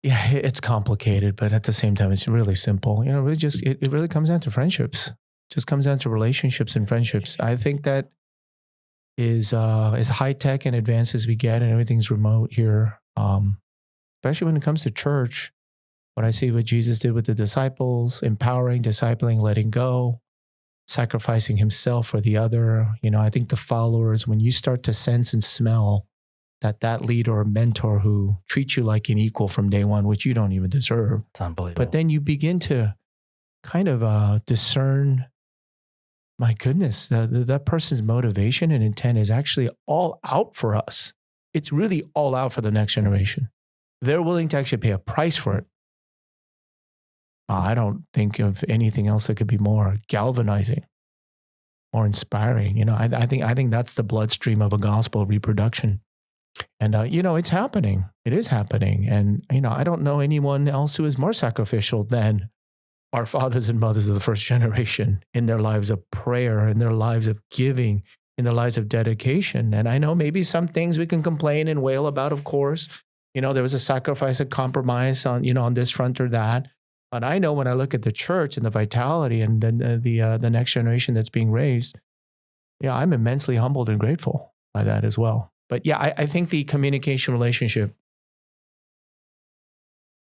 it's complicated, but at the same time, it's really simple. It really comes down to friendships. Just comes down to relationships and friendships. I think that is as high tech and advanced as we get, and everything's remote here. Especially when it comes to church, when I see what Jesus did with the disciples, empowering, discipling, letting go, sacrificing himself for the other. I think the followers, when you start to sense and smell that leader or mentor who treats you like an equal from day one, which you don't even deserve. It's unbelievable. But then you begin to kind of discern, my goodness, that person's motivation and intent is actually all out for us. It's really all out for the next generation. They're willing to actually pay a price for it. I don't think of anything else that could be more galvanizing, more inspiring. I think that's the bloodstream of a gospel reproduction. And, it's happening. It is happening. And, I don't know anyone else who is more sacrificial than our fathers and mothers of the first generation in their lives of prayer, in their lives of giving, in their lives of dedication. And I know maybe some things we can complain and wail about, of course. There was a sacrifice, a compromise on this front or that. But I know when I look at the church and the vitality and then the next generation that's being raised, I'm immensely humbled and grateful by that as well. But I think the communication relationship,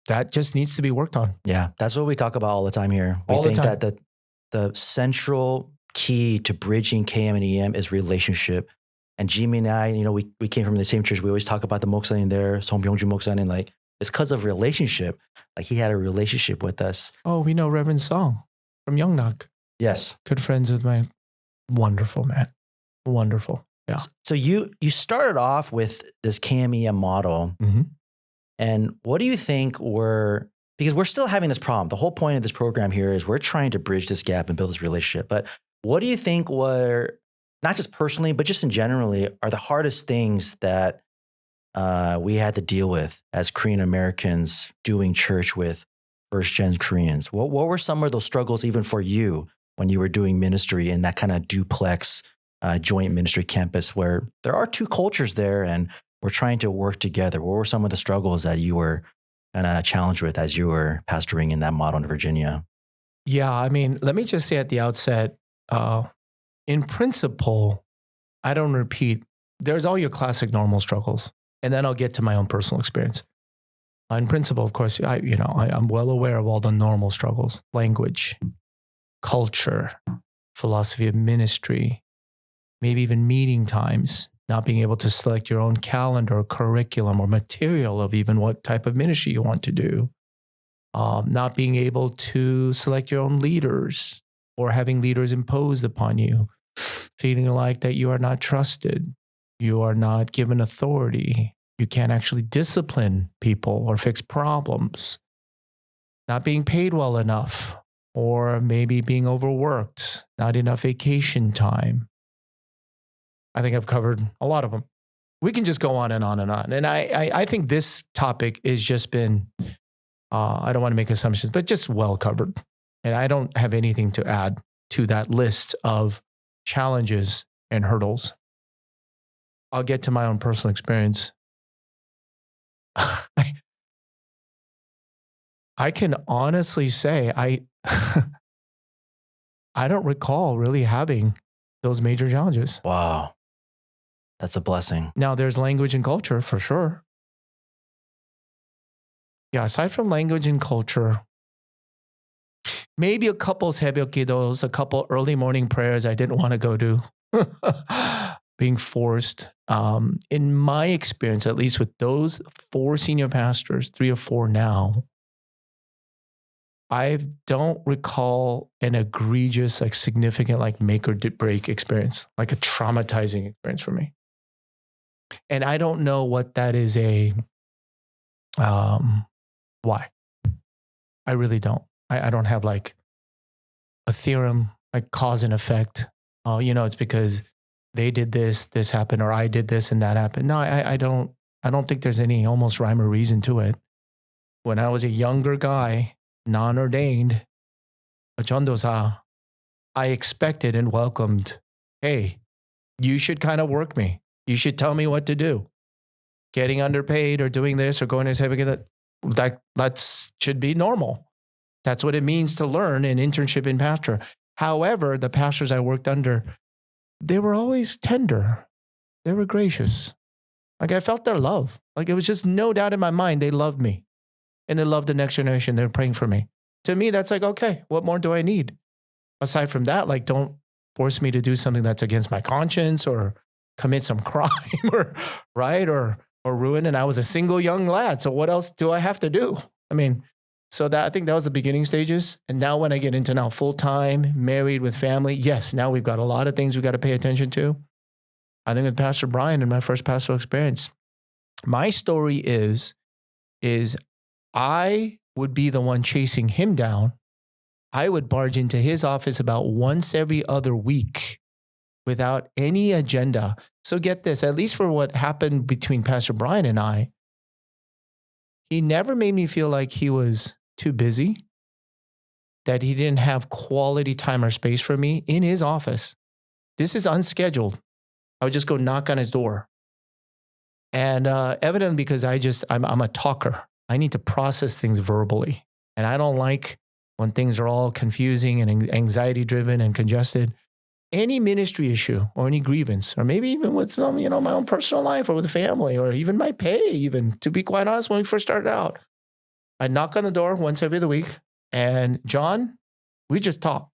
that just needs to be worked on. Yeah, that's what we talk about all the time here. We think that the central key to bridging KM and EM is relationship. And Jimmy and I, we came from the same church. We always talk about the Moksanin there, Song Byung-ju Moksanin, like it's because of relationship. Like he had a relationship with us. Oh, we know Reverend Song from Yongnak. Yes. Good friends with my wonderful man. Wonderful. Yeah. So you started off with this KM-EM model. Mm-hmm. And what do you think because we're still having this problem. The whole point of this program here is we're trying to bridge this gap and build this relationship. But what do you think were, not just personally, but just in generally, are the hardest things that we had to deal with as Korean Americans doing church with first-gen Koreans? What were some of those struggles even for you when you were doing ministry in that kind of duplex joint ministry campus where there are two cultures there and we're trying to work together? What were some of the struggles that you were kind of challenged with as you were pastoring in that model in Virginia? Yeah, I mean, let me just say at the outset, in principle, I don't repeat, there's all your classic normal struggles. And then I'll get to my own personal experience. In principle, of course, I'm well aware of all the normal struggles: language, culture, philosophy of ministry, maybe even meeting times, not being able to select your own calendar or curriculum or material of even what type of ministry you want to do, not being able to select your own leaders, or having leaders imposed upon you, feeling like that you are not trusted, you are not given authority, you can't actually discipline people or fix problems, not being paid well enough, or maybe being overworked, not enough vacation time. I think I've covered a lot of them. We can just go on and on and on. And I think this topic has just been, I don't want to make assumptions, but just well covered. And I don't have anything to add to that list of challenges and hurdles. I'll get to my own personal experience. I can honestly say I don't recall really having those major challenges. Wow. That's a blessing. Now, there's language and culture for sure. Yeah, aside from language and culture, maybe a couple 새벽 기도s, a couple early morning prayers I didn't want to go to, being forced. In my experience, at least with those 4 senior pastors, 3 or 4 now, I don't recall an egregious, like significant, like make or break experience, like a traumatizing experience for me. And I don't know what that is why. I really don't. I don't have like a theorem, like cause and effect. Oh, it's because they did this, this happened, or I did this and that happened. No, I don't think there's any almost rhyme or reason to it. When I was a younger guy, non-ordained, 전도사, I expected and welcomed, hey, you should kind of work me. You should tell me what to do. Getting underpaid or doing this or going to say that should be normal. That's what it means to learn an internship in pastor. However, the pastors I worked under, they were always tender. They were gracious. Like I felt their love. Like it was just no doubt in my mind they loved me. And they loved the next generation. They're praying for me. To me, that's like, okay, what more do I need? Aside from that, like don't force me to do something that's against my conscience or commit some crime or right or ruin. And I was a single young lad. So what else do I have to do? I mean, so that I think that was the beginning stages. And now when I get into now full-time, married with family, yes, now we've got a lot of things we got to pay attention to. I think with Pastor Brian in my first pastoral experience, my story is I would be the one chasing him down. I would barge into his office about once every other week without any agenda. So get this, at least for what happened between Pastor Brian and I, he never made me feel like he was too busy, that he didn't have quality time or space for me in his office. This is unscheduled. I would just go knock on his door. And evidently because I'm a talker. I need to process things verbally. And I don't like when things are all confusing and anxiety driven and congested. Any ministry issue or any grievance, or maybe even with my own personal life or with family or even my pay, even to be quite honest, when we first started out, I'd knock on the door once every other week and John, we just talk.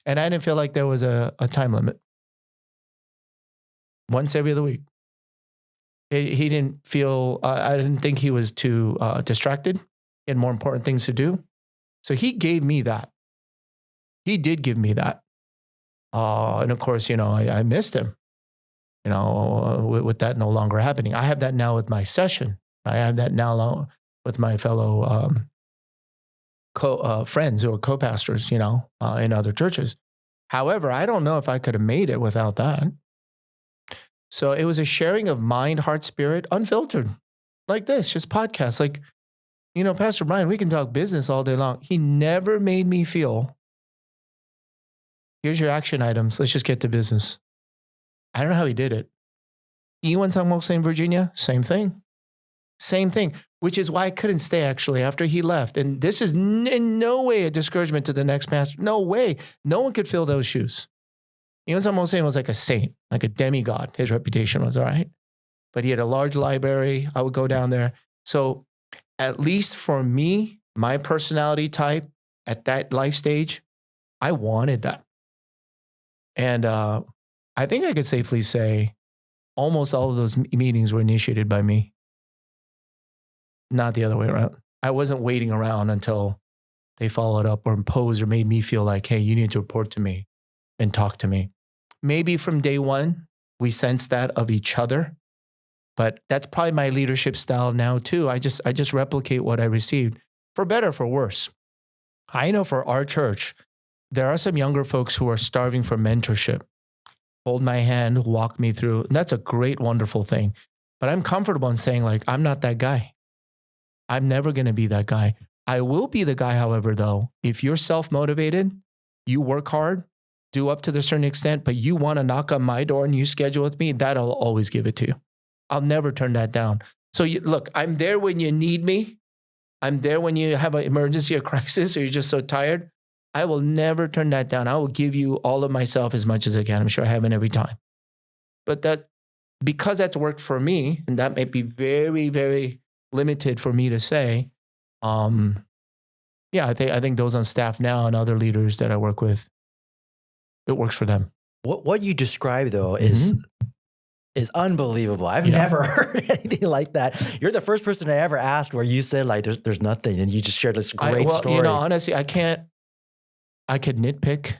And I didn't feel like there was a time limit. Once every other week. He didn't feel, I didn't think he was too distracted. He had more important things to do. So he gave me that. He did give me that. And of course, I missed him, with that no longer happening. I have that now with my session. I have that now with my fellow friends or co-pastors, in other churches. However, I don't know if I could have made it without that. So it was a sharing of mind, heart, spirit, unfiltered, like this, just podcasts. Like, Pastor Brian, we can talk business all day long. He never made me feel, here's your action items. Let's just get to business. I don't know how he did it. Ewan Sangmokse in Virginia, same thing. Same thing, which is why I couldn't stay actually after he left. And this is in no way a discouragement to the next pastor. No way. No one could fill those shoes. Ewan Sangmokse was like a saint, like a demigod. His reputation was, all right. But he had a large library. I would go down there. So at least for me, my personality type at that life stage, I wanted that. And I think I could safely say almost all of those meetings were initiated by me, not the other way around. I wasn't waiting around until they followed up or imposed or made me feel like, hey, you need to report to me and talk to me. Maybe from day one, we sense that of each other, but that's probably my leadership style now too. I just replicate what I received, for better, for worse. I know for our church, there are some younger folks who are starving for mentorship. Hold my hand, walk me through. And that's a great, wonderful thing. But I'm comfortable in saying, like, I'm not that guy. I'm never going to be that guy. I will be the guy, however, though, if you're self-motivated, you work hard, do up to a certain extent, but you want to knock on my door and you schedule with me, that I'll always give it to you. I'll never turn that down. So look, I'm there when you need me. I'm there when you have an emergency or crisis or you're just so tired. I will never turn that down. I will give you all of myself as much as I can. I'm sure I haven't every time. But that, because that's worked for me, and that might be very, very limited for me to say, I think those on staff now and other leaders that I work with, it works for them. What you described though is unbelievable. I've never heard anything like that. You're the first person I ever asked where you said like there's nothing, and you just shared this great story. Honestly, I could nitpick.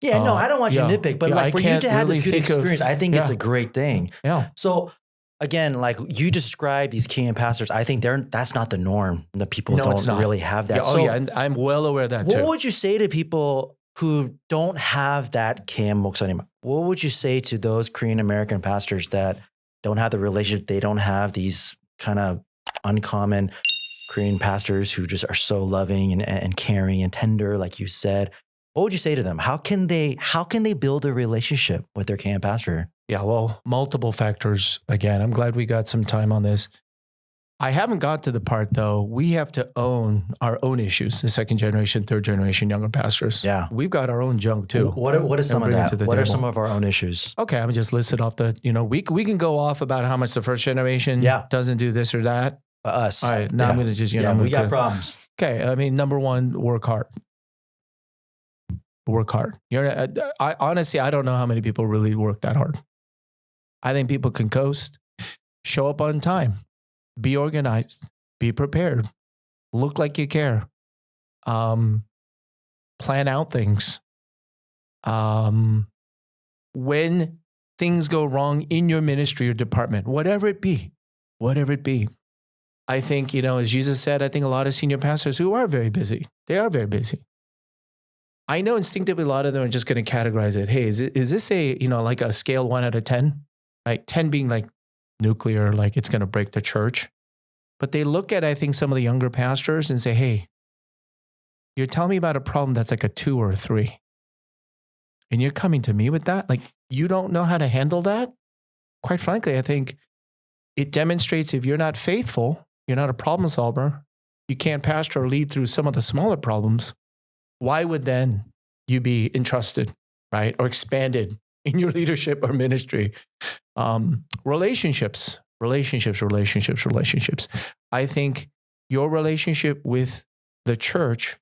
Yeah, no, I don't want you to nitpick, but like for you to have this good experience, I think it's a great thing. Yeah. So again, like you described these kingdom pastors, I think that's not the norm. The people don't really have that. And I'm well aware of that too. What would you say to people who don't have that Kim Moksanim? What would you say to those Korean American pastors that don't have the relationship? They don't have these kind of uncommon Korean pastors who just are so loving and caring and tender, like you said. What would you say to them? How can they build a relationship with their Korean pastor? Yeah, well, multiple factors. Again, I'm glad we got some time on this. I haven't got to the part though. We have to own our own issues. The second generation, third generation younger pastors. Yeah, we've got our own junk too. What is some of that? What are some of our own issues? Okay, I'm just listed off the. We can go off about how much the first generation doesn't do this or that. Us. All right, now I'm going to just we got problems. Okay, I mean, number one, work hard. Work hard. Honestly, I don't know how many people really work that hard. I think people can coast, show up on time, be organized, be prepared, look like you care, plan out things. When things go wrong in your ministry or department, whatever it be, I think, as Jesus said, I think a lot of senior pastors who are very busy, they are very busy. I know instinctively a lot of them are just going to categorize it. Hey, is this a, like a scale 1 out of 10, right? 10 being like nuclear, like it's going to break the church. But they look at, I think, some of the younger pastors and say, hey, you're telling me about a problem that's like a 2 or a 3. And you're coming to me with that? Like, you don't know how to handle that? Quite frankly, I think it demonstrates if you're not faithful, you're not a problem solver, you can't pastor or lead through some of the smaller problems. Why would then you be entrusted, right? Or expanded in your leadership or ministry? Relationships. I think your relationship with the church,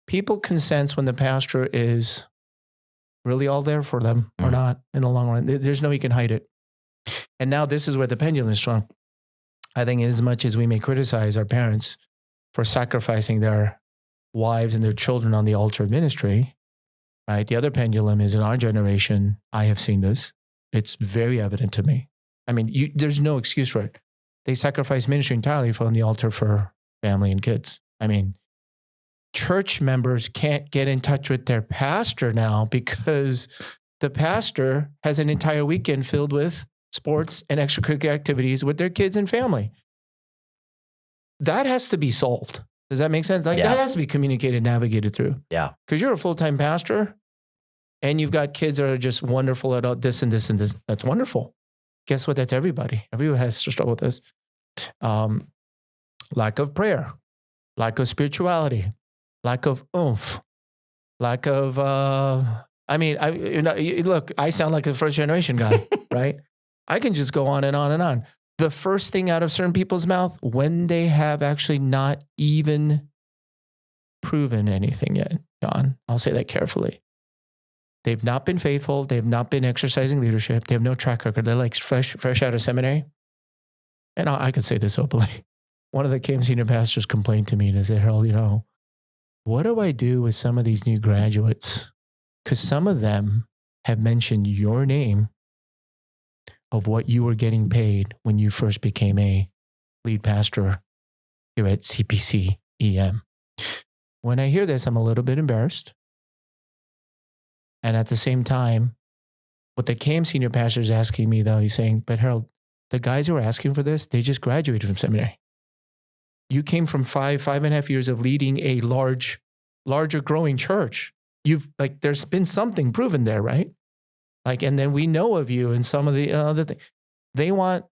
people can sense when the pastor is really all there for them or not in the long run. There's no way you can hide it. And now this is where the pendulum is strong. I think as much as we may criticize our parents for sacrificing their wives and their children on the altar of ministry, right? The other pendulum is in our generation. I have seen this. It's very evident to me. I mean, there's no excuse for it. They sacrifice ministry entirely on the altar for family and kids. I mean, church members can't get in touch with their pastor now because the pastor has an entire weekend filled with sports and extracurricular activities with their kids and family. That has to be solved. Does that make sense? That has to be communicated, navigated through. Yeah. Because you're a full-time pastor and you've got kids that are just wonderful at this and this and this. That's wonderful. Guess what? That's everybody. Everyone has to struggle with this. Lack of prayer, lack of spirituality, lack of oomph, lack of, look, I sound like a first generation guy, right? I can just go on and on and on. The first thing out of certain people's mouth when they have actually not even proven anything yet, John, I'll say that carefully. They've not been faithful. They've not been exercising leadership. They have no track record. They're like fresh out of seminary. And I could say this openly. one of the camp senior pastors complained to me and said, Harold, what do I do with some of these new graduates? Because some of them have mentioned your name of what you were getting paid when you first became a lead pastor here at CPC EM. When I hear this, I'm a little bit embarrassed. And at the same time, what the camp senior pastor is asking me, though, he's saying, but Harold, the guys who are asking for this, they just graduated from seminary. You came from 5.5 years of leading a larger growing church. There's been something proven there, right? And then we know of you and some of the other things. They want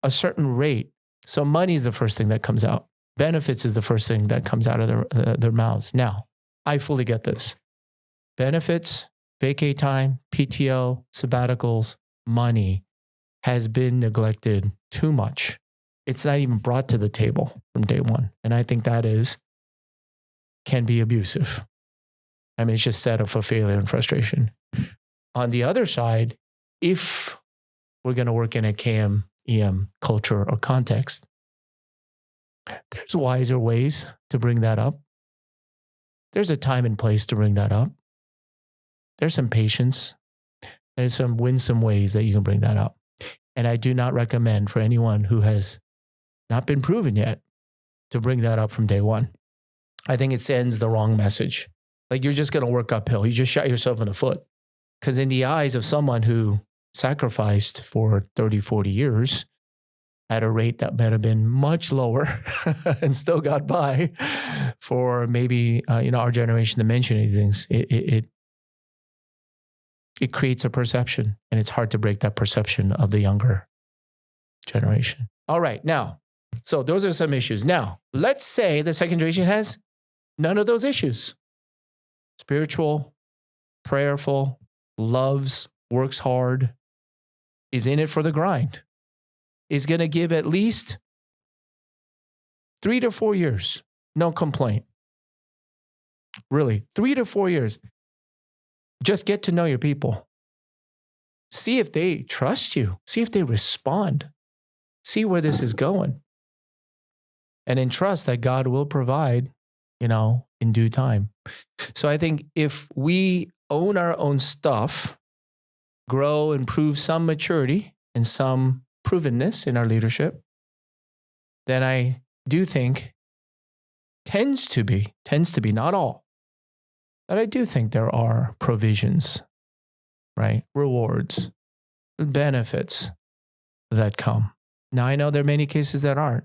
a certain rate. So money is the first thing that comes out. Benefits is the first thing that comes out of their mouths. Now, I fully get this. Benefits, vacay time, PTO, sabbaticals, money has been neglected too much. It's not even brought to the table from day one. And I think that can be abusive. I mean, it's just set up for failure and frustration. On the other side, if we're going to work in a KM, EM culture or context, there's wiser ways to bring that up. There's a time and place to bring that up. There's some patience. There's some winsome ways that you can bring that up. And I do not recommend for anyone who has not been proven yet to bring that up from day one. I think it sends the wrong message. You're just going to work uphill. You just shot yourself in the foot. Because in the eyes of someone who sacrificed for 30, 40 years at a rate that might have been much lower and still got by for maybe, our generation to mention these things, it creates a perception, and it's hard to break that perception of the younger generation. All right. Now, so those are some issues. Now, let's say the second generation has none of those issues. Spiritual, prayerful, loves, works hard, is in it for the grind, is going to give at least 3 to 4 years. No complaint. Really, 3 to 4 years. Just get to know your people. See if they trust you. See if they respond. See where this is going. And then trust that God will provide, in due time. So I think if we own our own stuff, grow and prove some maturity and some provenness in our leadership, then I do think tends to be, not all, but I do think there are provisions, right? Rewards, benefits that come. Now, I know there are many cases that aren't.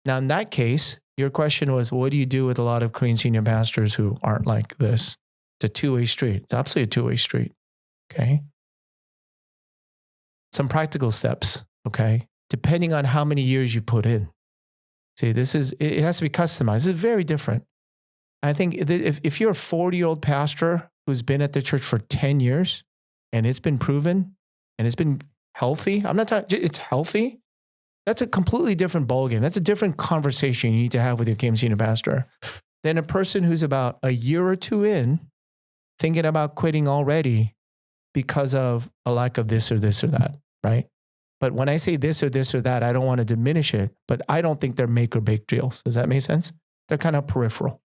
Now, in that case, your question was, what do you do with a lot of Korean senior pastors who aren't like this? It's a two-way street. It's absolutely a two-way street, okay? Some practical steps, okay? Depending on how many years you put in. See, it has to be customized. This is very different. I think if you're a 40-year-old pastor who's been at the church for 10 years and it's been proven and it's been healthy, I'm not talking, it's healthy, that's a completely different ballgame. That's a different conversation you need to have with your KM senior pastor than a person who's about a year or two in thinking about quitting already because of a lack of this or that, right? But when I say this or that, I don't want to diminish it, but I don't think they're make or break deals. Does that make sense? They're kind of peripheral.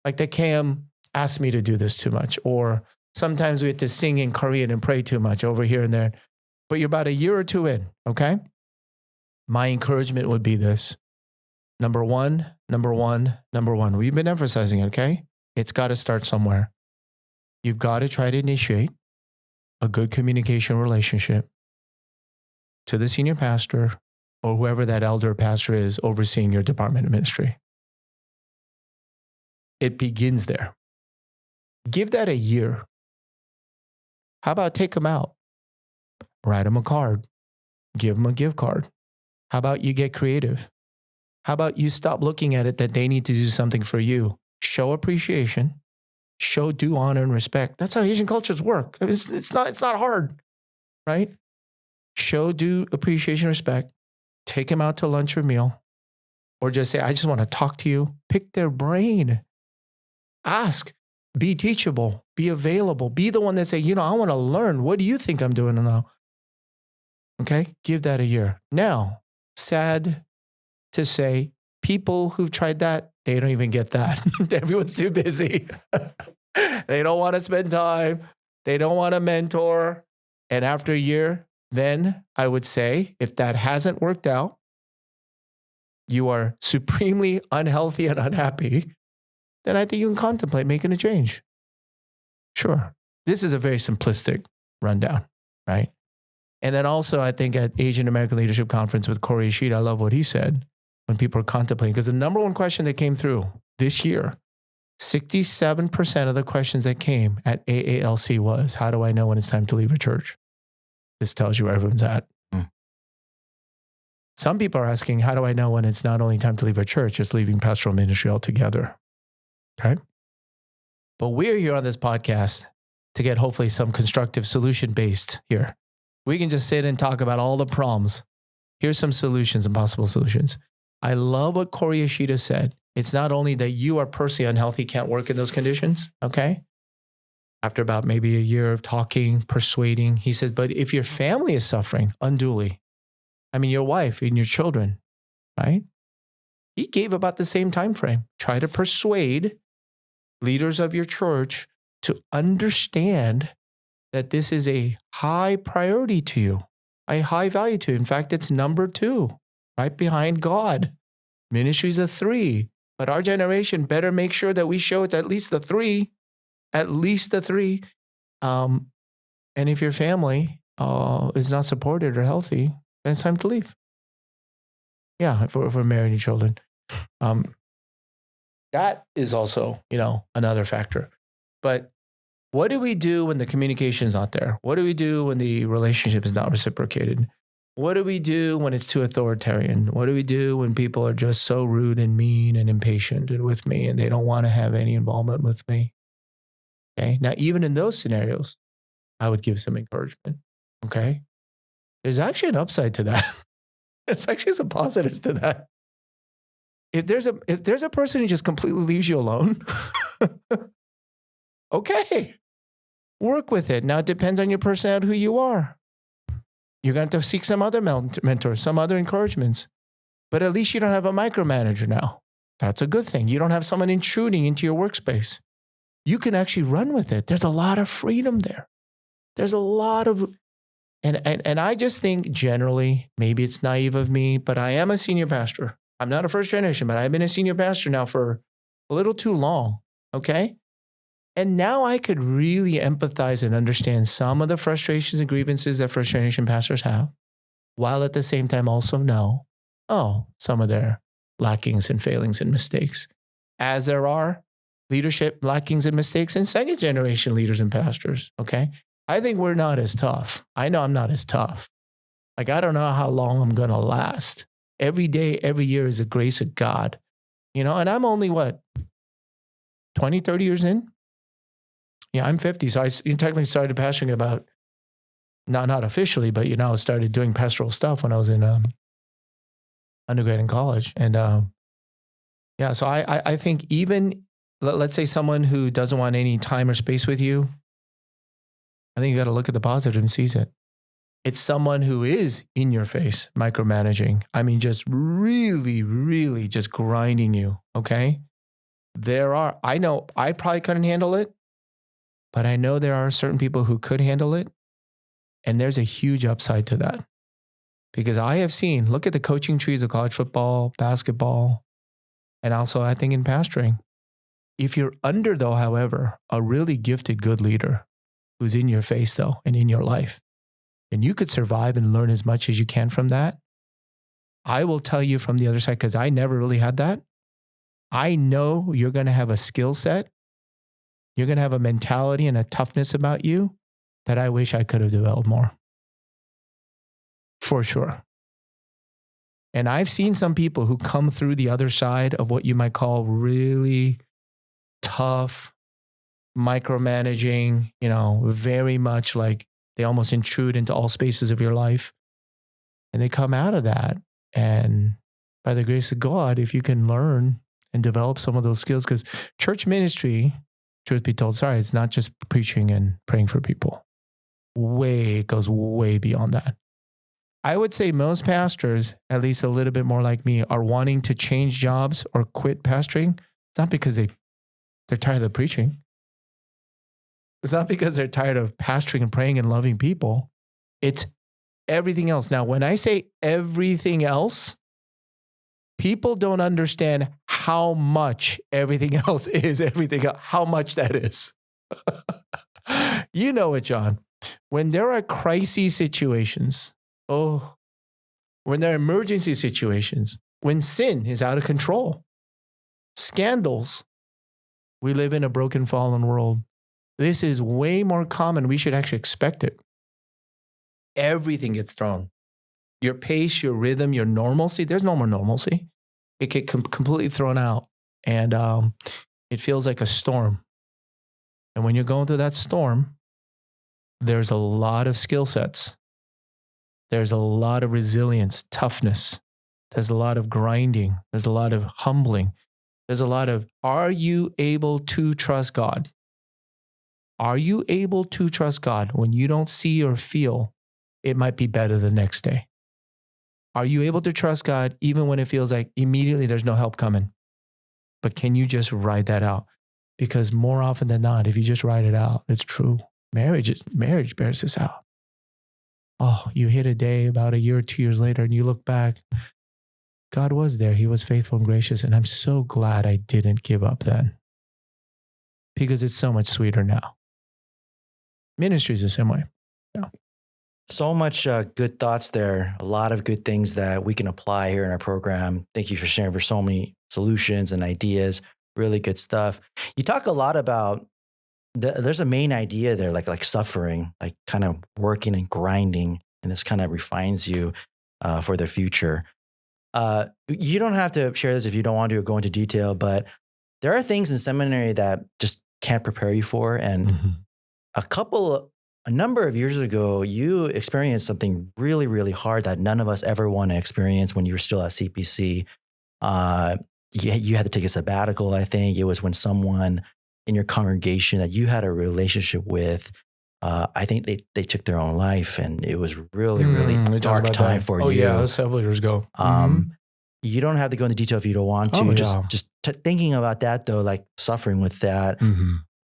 Like the KM asked me to do this too much, or sometimes we have to sing in Korean and pray too much over here and there. But you're about a year or two in, okay? My encouragement would be this. Number one. We've been emphasizing it, okay? It's got to start somewhere. You've got to try to initiate a good communication relationship to the senior pastor or whoever that elder pastor is overseeing your department of ministry. It begins there. Give that a year. How about take them out? Write them a card. Give them a gift card. How about you get creative? How about you stop looking at it that they need to do something for you? Show appreciation. Show due honor and respect. That's how Asian cultures work. It's not hard, right? Show due appreciation, respect. Take them out to lunch or meal. Or just say, I just want to talk to you. Pick their brain. Ask. Be teachable. Be available. Be the one that say, I want to learn. What do you think I'm doing now? Okay? Give that a year. Now, sad to say, people who've tried that, they don't even get that. Everyone's too busy. They don't want to spend time. They don't want to mentor. And after a year, then I would say, if that hasn't worked out, you are supremely unhealthy and unhappy, then I think you can contemplate making a change. Sure. This is a very simplistic rundown, right? And then also, I think at Asian American Leadership Conference with Corey Ishida, I love what he said when people are contemplating, because the number one question that came through this year, 67% of the questions that came at AALC was, how do I know when it's time to leave a church? This tells you where everyone's at. Some people are asking, how do I know when it's not only time to leave a church, it's leaving pastoral ministry altogether? Okay. But we're here on this podcast to get hopefully some constructive solution based here. We can just sit and talk about all the problems. Here's some solutions and possible solutions. I love what Corey Ishida said. It's not only that you are personally unhealthy, can't work in those conditions, okay? After about maybe a year of talking, persuading, he says, but if your family is suffering unduly, I mean, your wife and your children, right? He gave about the same time frame. Try to persuade leaders of your church to understand that this is a high priority to you, a high value to you. In fact, it's number 2, right behind God. Ministry's a 3, but our generation better make sure that we show it's at least the 3, And if your family is not supported or healthy, then it's time to leave. Yeah, if we're married and children. That is also, another factor. But what do we do when the communication is not there? What do we do when the relationship is not reciprocated? What do we do when it's too authoritarian? What do we do when people are just so rude and mean and impatient with me and they don't want to have any involvement with me? Okay. Now, even in those scenarios, I would give some encouragement. Okay. There's actually an upside to that. There's actually some positives to that. If there's a person who just completely leaves you alone, okay, work with it. Now, it depends on your personality, who you are. You're going to have to seek some other mentors, some other encouragements. But at least you don't have a micromanager now. That's a good thing. You don't have someone intruding into your workspace. You can actually run with it. There's a lot of freedom there. There's a lot of, and I just think generally, maybe it's naive of me, but I am a senior pastor. I'm not a first generation, but I've been a senior pastor now for a little too long, okay? And now I could really empathize and understand some of the frustrations and grievances that first generation pastors have, while at the same time also know, some of their lackings and failings and mistakes, as there are leadership lackings and mistakes in second generation leaders and pastors, okay? I think we're not as tough. I know I'm not as tough. Like, I don't know how long I'm going to last. Every day, every year is a grace of God, and I'm only 20, 30 years in? Yeah, I'm 50. So I technically started pastoring about, not officially, but, I started doing pastoral stuff when I was in undergrad and college. And so I think even, let's say someone who doesn't want any time or space with you, I think you got to look at the positive and seize it. It's someone who is in your face, micromanaging. I mean, just really, really just grinding you, okay? I know I probably couldn't handle it, but I know there are certain people who could handle it. And there's a huge upside to that. Because I have seen, look at the coaching trees of college football, basketball, and also I think in pastoring. If you're under, though, however, a really gifted, good leader who's in your face, though, and in your life, and you could survive and learn as much as you can from that. I will tell you from the other side, because I never really had that. I know you're going to have a skill set. You're going to have a mentality and a toughness about you that I wish I could have developed more. For sure. And I've seen some people who come through the other side of what you might call really tough, micromanaging, very much like they almost intrude into all spaces of your life. And they come out of that. And by the grace of God, if you can learn and develop some of those skills, because church ministry, truth be told, it's not just preaching and praying for people. It goes way beyond that. I would say most pastors, at least a little bit more like me, are wanting to change jobs or quit pastoring. It's not because they're tired of preaching. It's not because they're tired of pastoring and praying and loving people. It's everything else. Now, when I say everything else, people don't understand how much everything else is, how much that is. You know it, John. When there are crisis situations, when there are emergency situations, when sin is out of control, scandals, we live in a broken, fallen world. This is way more common. We should actually expect it. Everything gets thrown. Your pace, your rhythm, your normalcy, there's no more normalcy. It gets completely thrown out. And it feels like a storm. And when you're going through that storm, there's a lot of skill sets. There's a lot of resilience, toughness. There's a lot of grinding. There's a lot of humbling. There's a lot of, are you able to trust God? Are you able to trust God when you don't see or feel it might be better the next day? Are you able to trust God even when it feels like immediately there's no help coming? But can you just ride that out? Because more often than not, if you just ride it out, it's true. Marriage bears this out. Oh, you hit a day about a year or 2 years later and you look back, God was there. He was faithful and gracious. And I'm so glad I didn't give up then because it's so much sweeter now. Ministry is the same way. Yeah. So much good thoughts there. A lot of good things that we can apply here in our program. Thank you for sharing for so many solutions and ideas. Really good stuff. You talk a lot about, there's a main idea there, like suffering, like kind of working and grinding. And this kind of refines you for the future. You don't have to share this if you don't want to or go into detail, but there are things in seminary that just can't prepare you for. And a number of years ago, you experienced something really, really hard that none of us ever want to experience when you were still at CPC. You had to take a sabbatical, I think. It was when someone in your congregation that you had a relationship with, I think they took their own life, and it was really dark time for you. Oh yeah, that was several years ago. You don't have to go into detail if you don't want to. Oh, yeah. Just thinking about that though, like suffering with that.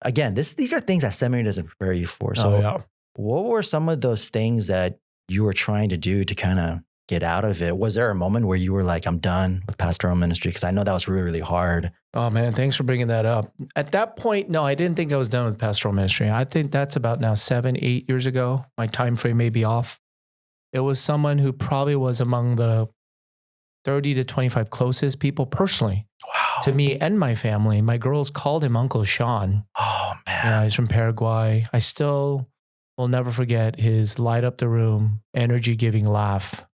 Again, these are things that seminary doesn't prepare you for. So what were some of those things that you were trying to do to kind of get out of it? Was there a moment where you were like, I'm done with pastoral ministry? Because I know that was really, really hard. Oh man, thanks for bringing that up. At that point, no, I didn't think I was done with pastoral ministry. I think that's about now 7-8 years ago. My time frame may be off. It was someone who probably was among the 30 to 25 closest people personally to me and my family. My girls called him Uncle Sean. Oh man. Yeah, he's from Paraguay. I still will never forget his light up the room, energy giving laugh.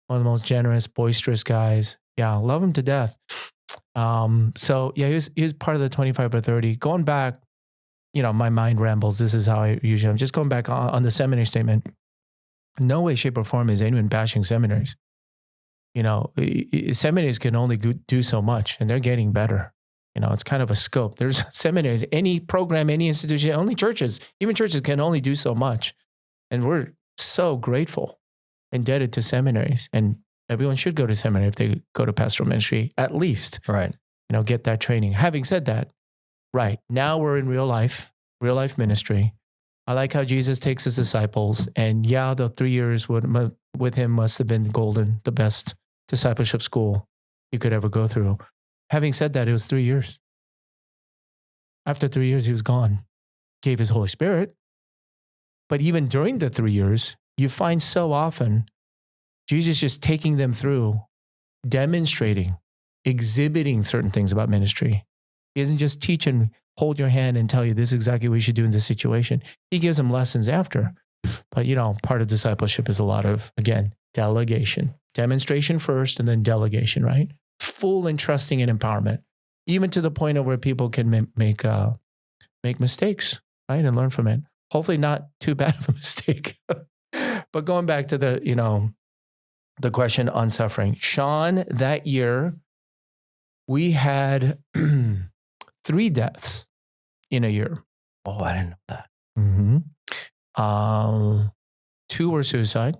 One of the most generous, boisterous guys. Yeah, love him to death. So yeah, he was part of the 25 or 30. Going back, my mind rambles. This is how I usually, I'm just going back on the seminary statement. No way, shape or form is anyone bashing seminaries. Seminaries can only do so much, and they're getting better. It's kind of a scope. There's seminaries, any program, any institution, only churches, even churches can only do so much. And we're so grateful, indebted to seminaries. And everyone should go to seminary if they go to pastoral ministry, at least. Right. Get that training. Having said that, right, now we're in real life ministry. I like how Jesus takes his disciples, and yeah, the 3 years with him must have been golden, the best discipleship school you could ever go through. Having said that, it was 3 years. After 3 years, he was gone. Gave his Holy Spirit. But even during the 3 years, you find so often Jesus just taking them through, demonstrating, exhibiting certain things about ministry. He doesn't just teach and hold your hand and tell you this is exactly what you should do in this situation. He gives them lessons after. But, part of discipleship is a lot of, again, delegation. Demonstration first and then delegation, right? Full and trusting and empowerment, even to the point of where people can make mistakes, right? And learn from it. Hopefully not too bad of a mistake. But going back to the question on suffering. Sean, that year, we had 3 deaths in a year. Oh, I didn't know that. 2 were suicide.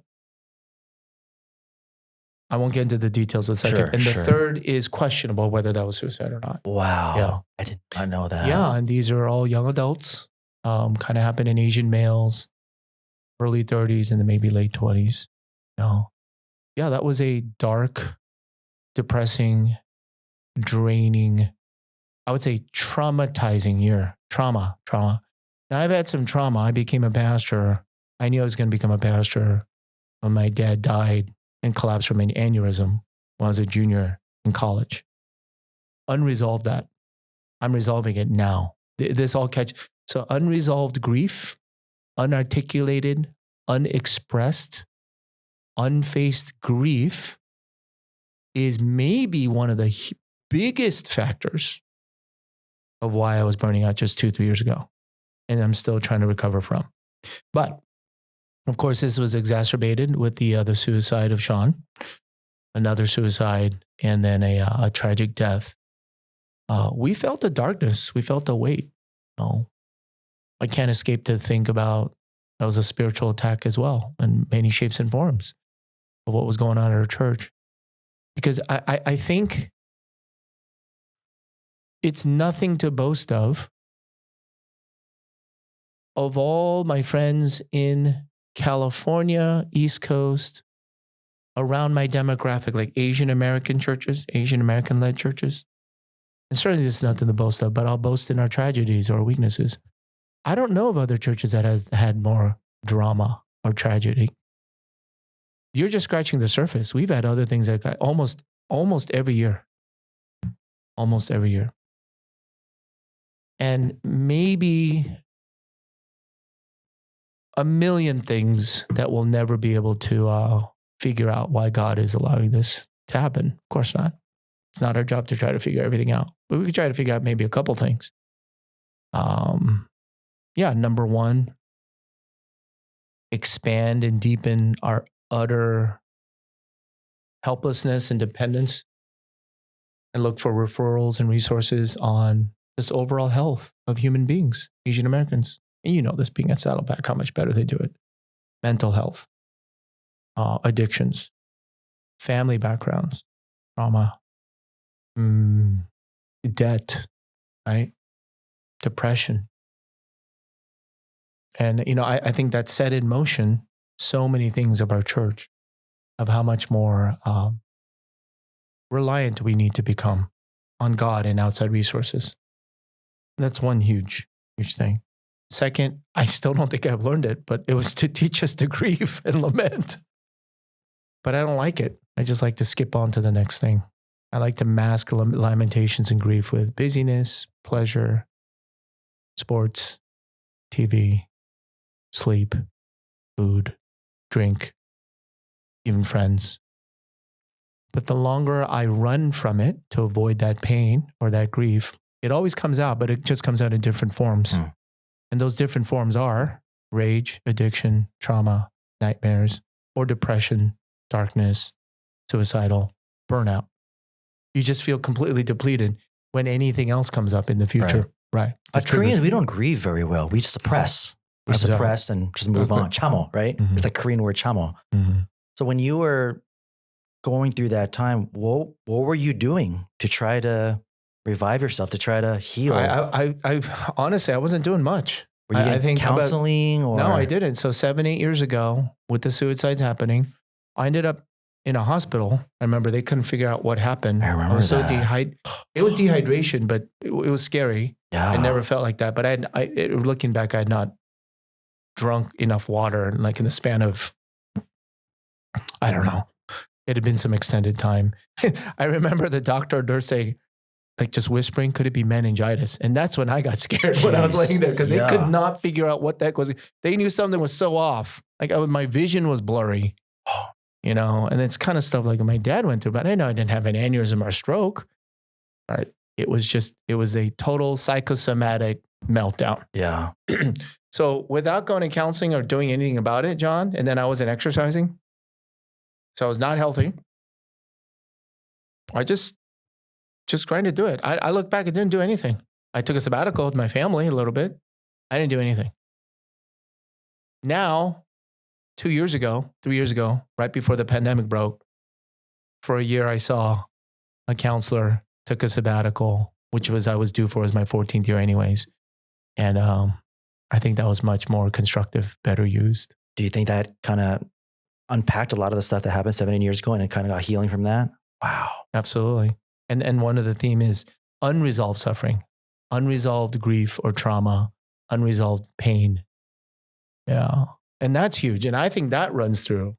I won't get into the details of the second. Sure, And the sure. third is questionable whether that was suicide or not. Wow. Yeah. I did not know that. Yeah. And these are all young adults, kind of happen in Asian males, early 30s and then maybe late 20s. No. Yeah, that was a dark, depressing, draining, I would say traumatizing year. Trauma. Now I've had some trauma. I became a pastor. I knew I was going to become a pastor when my dad died and collapsed from an aneurysm when I was a junior in college. Unresolved that. I'm resolving it now. This all So unresolved grief, unarticulated, unexpressed, unfaced grief is maybe one of the biggest factors of why I was burning out just 2-3 years ago. And I'm still trying to recover from. But of course, this was exacerbated with the suicide of Sean, another suicide, and then a tragic death. We felt the darkness. We felt the weight. I can't escape to think about that was a spiritual attack as well in many shapes and forms of what was going on at our church. Because I think it's nothing to boast of. Of all my friends in California, East Coast, around my demographic, like Asian American churches, Asian American led churches, and certainly this is nothing to boast of, but I'll boast in our tragedies or weaknesses. I don't know of other churches that have had more drama or tragedy. You're just scratching the surface. We've had other things that almost every year. Almost every year. And maybe a million things that we'll never be able to figure out why God is allowing this to happen. Of course not. It's not our job to try to figure everything out. But we could try to figure out maybe a couple things. Number one, expand and deepen our utter helplessness and dependence and look for referrals and resources on this overall health of human beings, Asian Americans. And you know this being at Saddleback, how much better they do it. Mental health, addictions, family backgrounds, trauma, debt, right? Depression. And, I think that set in motion so many things of our church, of how much more reliant we need to become on God and outside resources. That's one huge thing. Second, I still don't think I've learned it, but it was to teach us to grieve and lament. But I don't like it. I just like to skip on to the next thing. I like to mask lamentations and grief with busyness, pleasure, sports, TV, sleep, food, drink, even friends. But the longer I run from it to avoid that pain or that grief, it always comes out, but it just comes out in different forms. And those different forms are rage, addiction, trauma, nightmares, or depression, darkness, suicidal, burnout. You just feel completely depleted when anything else comes up in the future. Right. As Koreans, we don't grieve very well. We just suppress. We suppress and just move on. Chamo, right? Mm-hmm. It's like Korean word chamo. Mm-hmm. So when you were going through that time, what were you doing to try to revive yourself, to try to heal? I honestly, I wasn't doing much. Were you I think counseling? No, I didn't. So 7-8 years ago, with the suicides happening, I ended up in a hospital. I remember they couldn't figure out what happened. I remember I was that. so it was dehydration, but it was scary. Yeah. I never felt like that. But looking back, I had not drunk enough water, like in the span of, I don't know. It had been some extended time. I remember the doctor or nurse saying, like just whispering, could it be meningitis? And that's when I got scared when I was laying there because they could not figure out what the heck was. They knew something was so off. Like my vision was blurry, and it's kind of stuff like my dad went through, but I know I didn't have an aneurysm or stroke. But it was a total psychosomatic meltdown. Yeah. So without going to counseling or doing anything about it, John, and then I wasn't exercising. So I was not healthy. I just trying to do it. I look back, I didn't do anything. I took a sabbatical with my family a little bit. I didn't do anything. Now, 3 years ago, right before the pandemic broke, For a year, I saw a counselor, took a sabbatical, which I was due for as my 14th year anyways. And I think that was much more constructive, better used. Do you think that kind of unpacked a lot of the stuff that happened 17 years ago and it kind of got healing from that? Wow. Absolutely. And one of the theme is unresolved suffering, unresolved grief or trauma, unresolved pain. Yeah. And that's huge. And I think that runs through,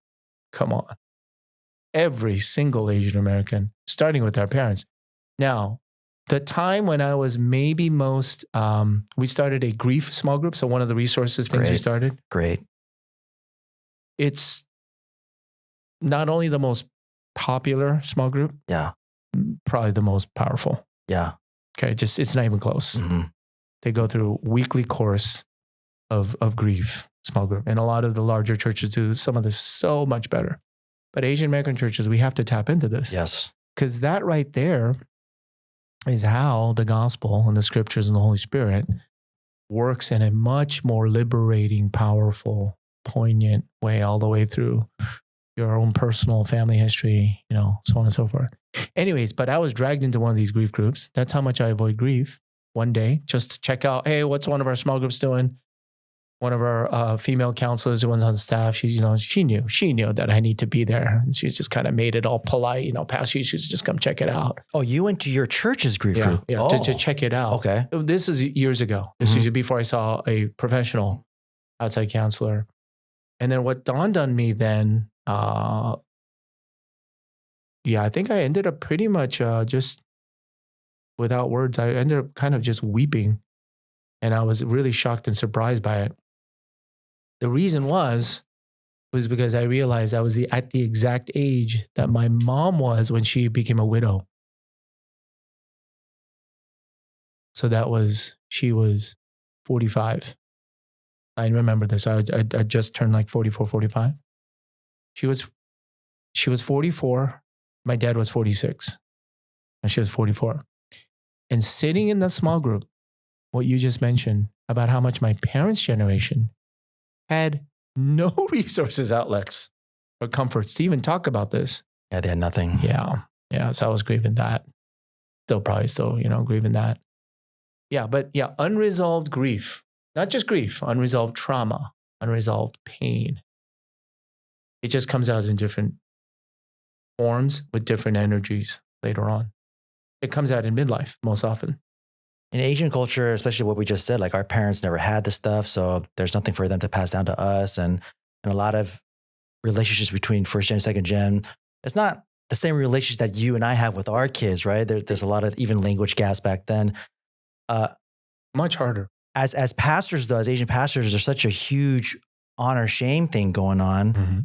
come on, every single Asian American, starting with our parents. Now, the time when I was maybe most, we started a grief small group. So one of the resources things we started. Great. It's not only the most popular small group. Yeah. Probably the most powerful. Yeah. Okay. It's not even close. Mm-hmm. They go through weekly course of grief small group. And a lot of the larger churches do some of this so much better. But Asian American churches, we have to tap into this. Yes. Because that right there is how the gospel and the scriptures and the Holy Spirit works in a much more liberating, powerful, poignant way all the way through your own personal family history, so on and so forth. Anyways, but I was dragged into one of these grief groups. That's how much I avoid grief. One day, just to check out, hey, what's one of our small groups doing? One of our female counselors, the ones on staff, she knew that I need to be there. And she just kind of made it all polite, Pastor, you should just come check it out. Oh, you went to your church's grief group? Yeah, to check it out. Okay. This is years ago. This was before I saw a professional outside counselor. And then what dawned on me then, I think I ended up pretty much just without words. I ended up kind of just weeping. And I was really shocked and surprised by it. The reason was because I realized I was at the exact age that my mom was when she became a widow. So she was 45. I remember this. I just turned like 44, 45. She was 44. My dad was 46. And she was 44. And sitting in the small group, what you just mentioned about how much my parents' generation had no resources, outlets, or comforts to even talk about this. Yeah, they had nothing. Yeah. So I was grieving that. Still grieving that. Yeah, but unresolved grief, not just grief, unresolved trauma, unresolved pain. It just comes out in different forms with different energies later on. It comes out in midlife most often. In Asian culture, especially what we just said, like our parents never had this stuff. So there's nothing for them to pass down to us. And a lot of relationships between first gen and second gen, it's not the same relationship that you and I have with our kids, right? There's a lot of even language gaps back then. Much harder. As pastors though, as Asian pastors, there's such a huge honor shame thing going on. Mm-hmm.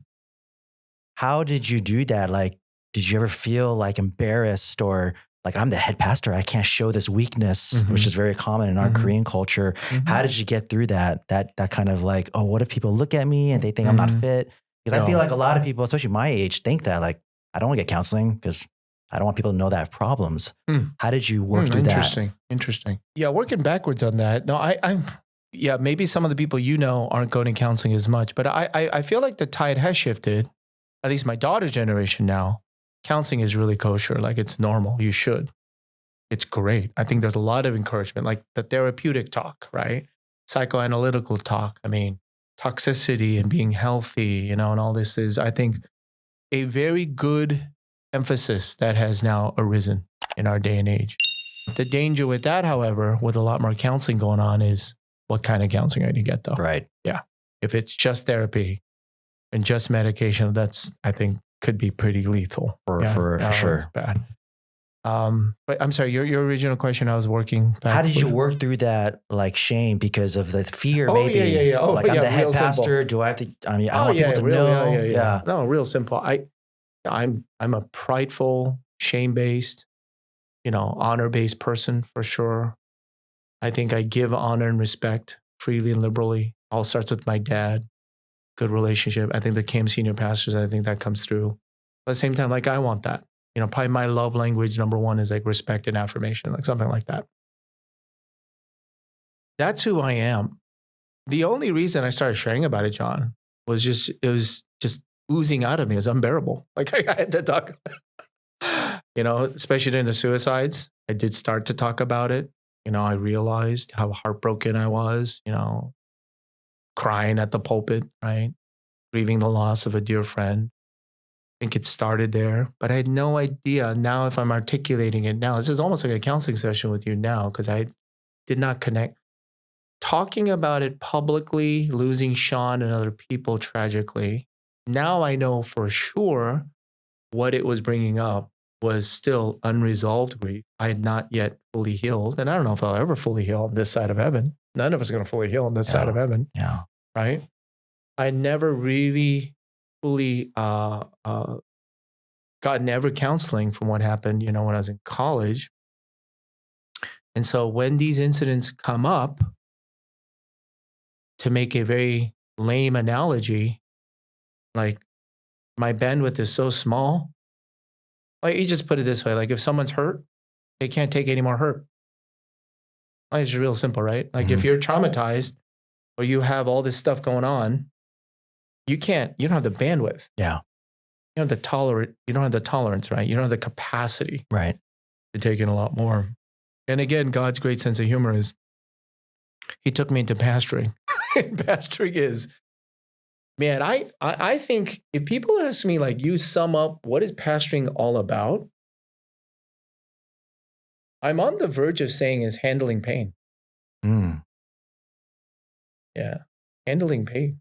How did you do that? Like, did you ever feel like embarrassed or like I'm the head pastor, I can't show this weakness, which is very common in our Korean culture. How did you get through that kind of like, oh, what if people look at me and they think I'm not fit? Because I feel like a lot of people, especially my age, think that like, I don't want to get counseling because I don't want people to know that I have problems. How did you work through that? Interesting. Yeah, working backwards on that. No, maybe some of the people aren't going to counseling as much, but I feel like the tide has shifted, at least my daughter's generation now. Counseling is really kosher. Like it's normal. You should. It's great. I think there's a lot of encouragement, like the therapeutic talk, right? Psychoanalytical talk. I mean, toxicity and being healthy, and all this is, I think, a very good emphasis that has now arisen in our day and age. The danger with that, however, with a lot more counseling going on is what kind of counseling are you going to get though? Right. Yeah. If it's just therapy and just medication, that's, I think, could be pretty lethal. For sure. Bad. But I'm sorry, your original question, I was working back. How did you work through that like shame because of the fear maybe? Yeah. Oh, like I'm the head pastor. Simple. Do I have to, I want people to know. Yeah. No, real simple. I'm a prideful, shame-based, honor-based person for sure. I think I give honor and respect freely and liberally. All starts with my dad. Good relationship. I think the Kim senior pastors, I think that comes through. But at the same time, like I want that. Probably my love language, number one, is like respect and affirmation, like something like that. That's who I am. The only reason I started sharing about it, John, was it was just oozing out of me. It was unbearable. Like I had to talk. Especially during the suicides, I did start to talk about it. I realized how heartbroken I was, crying at the pulpit, right? Grieving the loss of a dear friend. I think it started there, but I had no idea. Now, if I'm articulating it now, this is almost like a counseling session with you now, because I did not connect. Talking about it publicly, losing Sean and other people tragically, now I know for sure what it was bringing up was still unresolved grief. I had not yet fully healed. And I don't know if I'll ever fully heal on this side of heaven. None of us are going to fully heal on this side of heaven. Yeah. Right? I never really fully gotten ever counseling from what happened, when I was in college. And so when these incidents come up, to make a very lame analogy, like my bandwidth is so small. Like you just put it this way, like if someone's hurt, they can't take any more hurt. Like, it's real simple, right? Like if you're traumatized or you have all this stuff going on, you don't have the bandwidth. Yeah. You don't have the tolerance, right? You don't have the capacity. Right. To take in a lot more. And again, God's great sense of humor is he took me into pastoring. Pastoring is, man, I think if people ask me, like, you sum up what is pastoring all about, I'm on the verge of saying is handling pain. Yeah, handling pain.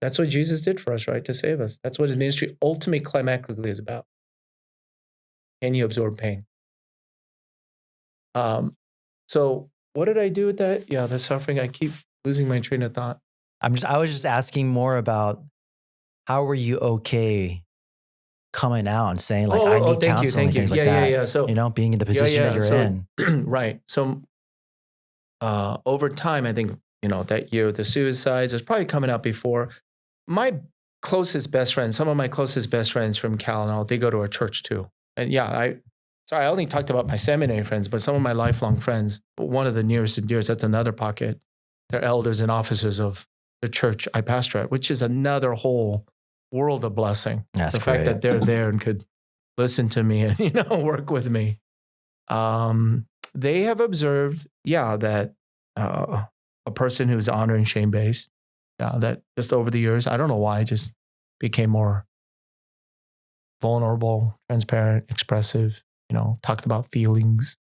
That's what Jesus did for us, right? To save us. That's what his ministry ultimately climactically is about. Can you absorb pain? So what did I do with that? Yeah, the suffering. I keep losing my train of thought. I was just asking more about how were you okay coming out and saying like, I need counseling and things like that. Yeah. So, being in the position that you're in. Right. So, over time, I think, that year with the suicides, it's probably coming out before. My closest best friends, some of my closest best friends from Cal and all, they go to our church too. And yeah, I only talked about my seminary friends, but some of my lifelong friends, one of the nearest and dearest, that's another pocket. They're elders and officers of the church I pastor at, which is another whole world of blessing. That's the fact that they're there and could listen to me and, work with me. They have observed, that a person who's honor and shame based, that just over the years, I don't know why, just became more vulnerable, transparent, expressive, talked about feelings,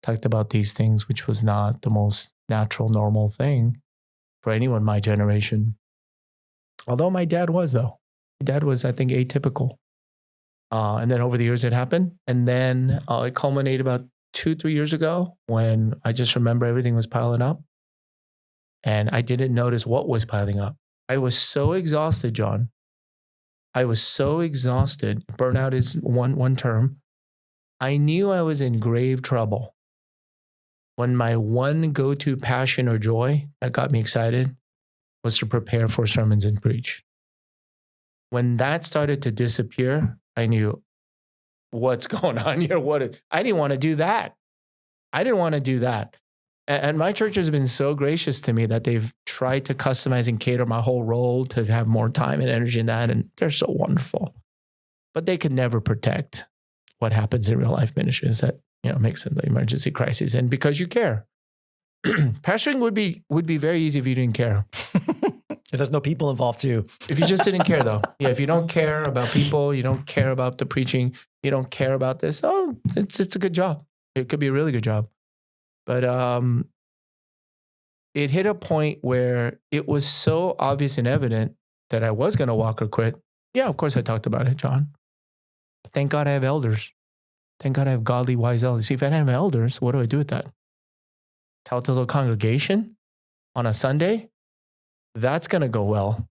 talked about these things, which was not the most natural, normal thing for anyone my generation. Although my dad was, though. My dad was, I think, atypical. And then over the years it happened. And then it culminated about 2-3 years ago when I just remember everything was piling up. And I didn't notice what was piling up. I was so exhausted, John. I was so exhausted. Burnout is one term. I knew I was in grave trouble when my one go-to passion or joy that got me excited was to prepare for sermons and preach. When that started to disappear, I knew what's going on here. I didn't want to do that. And my church has been so gracious to me that they've tried to customize and cater my whole role to have more time and energy in that. And they're so wonderful. But they could never protect what happens in real life ministries that, makes an emergency crisis. And because you care, pastoring would be very easy if you didn't care. If there's no people involved too. If you just didn't care though. Yeah, if you don't care about people, you don't care about the preaching, you don't care about this, it's a good job. It could be a really good job. But it hit a point where it was so obvious and evident that I was going to walk or quit. Yeah, of course I talked about it, John. But thank God I have elders. Thank God I have godly, wise elders. See, if I didn't have elders, what do I do with that? Tell it to the congregation on a Sunday? That's going to go well.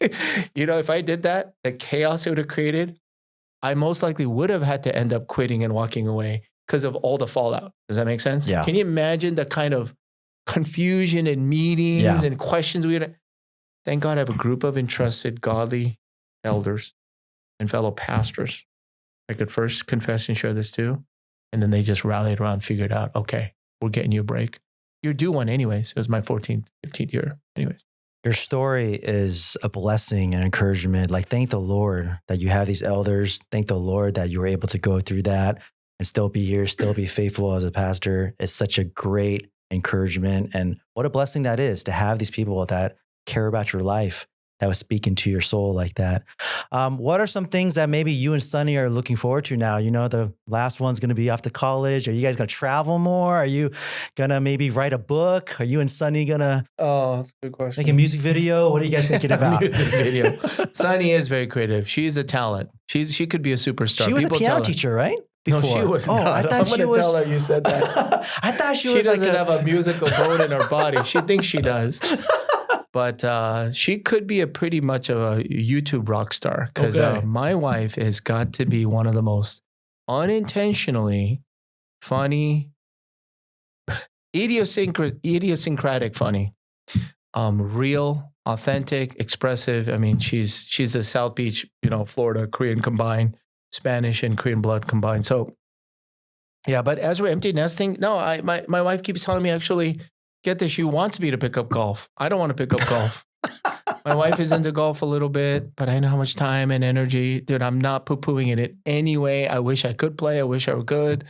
If I did that, the chaos it would have created, I most likely would have had to end up quitting and walking away because of all the fallout. Does that make sense? Yeah. Can you imagine the kind of confusion and meetings and questions we would? Thank God I have a group of entrusted, godly elders and fellow pastors. I could first confess and share this too. And then they just rallied around, figured out, okay, we're getting you a break. You're due one anyways. It was my 14th, 15th year anyways. Your story is a blessing and encouragement. Like, thank the Lord that you have these elders. Thank the Lord that you were able to go through that and still be here, still be faithful as a pastor. It's such a great encouragement. And what a blessing that is to have these people that care about your life, that was speaking to your soul like that. What are some things that maybe you and Sonny are looking forward to now? You know, the last one's going to be off to college. Are you guys going to travel more? Are you going to maybe write a book? Are you and Sonny going to that's a good question. make a music video? What are you guys thinking about? Music video. Sonny is very creative. She's a talent. She could be a superstar. She was People a piano tell her. teacher, right? No, she was not. I thought I'm she gonna was. tell her you said that. I thought she She was doesn't like have a musical bone in her body. She thinks she does. But she could be a pretty much of a YouTube rock star because Okay. my wife has got to be one of the most unintentionally funny, idiosyncratic funny, real, authentic, expressive. I mean, she's a South Beach, Florida, Korean combined, Spanish and Korean blood combined. So yeah, but as we're empty nesting, no, my wife keeps telling me actually, get this, she wants me to pick up golf. I don't want to pick up golf. My wife is into golf a little bit, but I know how much time and energy. Dude, I'm not poo-pooing in it anyway. I wish I could play. I wish I were good.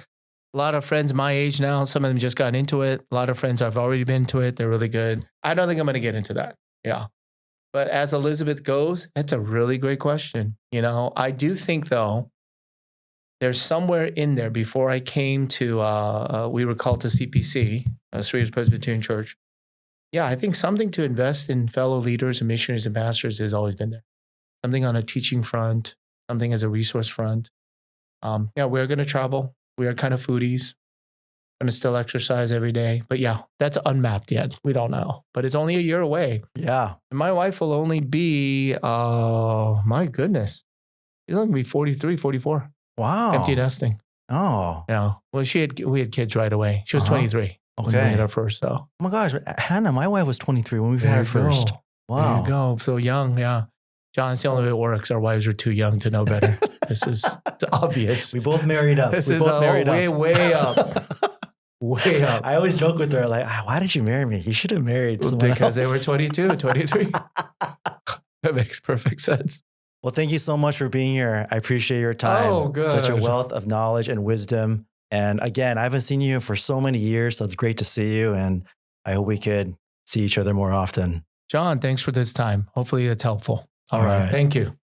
A lot of friends my age now, some of them just got into it. A lot of friends I've already been to it. They're really good. I don't think I'm going to get into that. Yeah. But as Elizabeth goes, that's a really great question. I do think though, there's somewhere in there before I came to, we were called to CPC, Swedish Presbyterian Church. Yeah, I think something to invest in fellow leaders and missionaries and pastors has always been there. Something on a teaching front, something as a resource front. Yeah, we're going to travel. We are kind of foodies. Going to still exercise every day. But yeah, that's unmapped yet. We don't know. But it's only a year away. Yeah. And my wife will only be, my goodness, she's only going to be 43, 44. Wow. Empty nesting. Oh. Yeah. Well, we had kids right away. She was 23 when we had our first. So. Oh my gosh, Hannah, my wife was 23 when we had her first. Wow. There you go. So young. Yeah. John, it's the only way it works. Our wives are too young to know better. It's obvious. We both married up. This we is both married up. way up. Way up. I always joke with her, like, why did you marry me? You should have married someone Because else. they were 22, 23. That makes perfect sense. Well, thank you so much for being here. I appreciate your time. Oh, good. Such a wealth of knowledge and wisdom. And again, I haven't seen you for so many years, so it's great to see you. And I hope we could see each other more often. John, thanks for this time. Hopefully it's helpful. All All right. right. Thank you.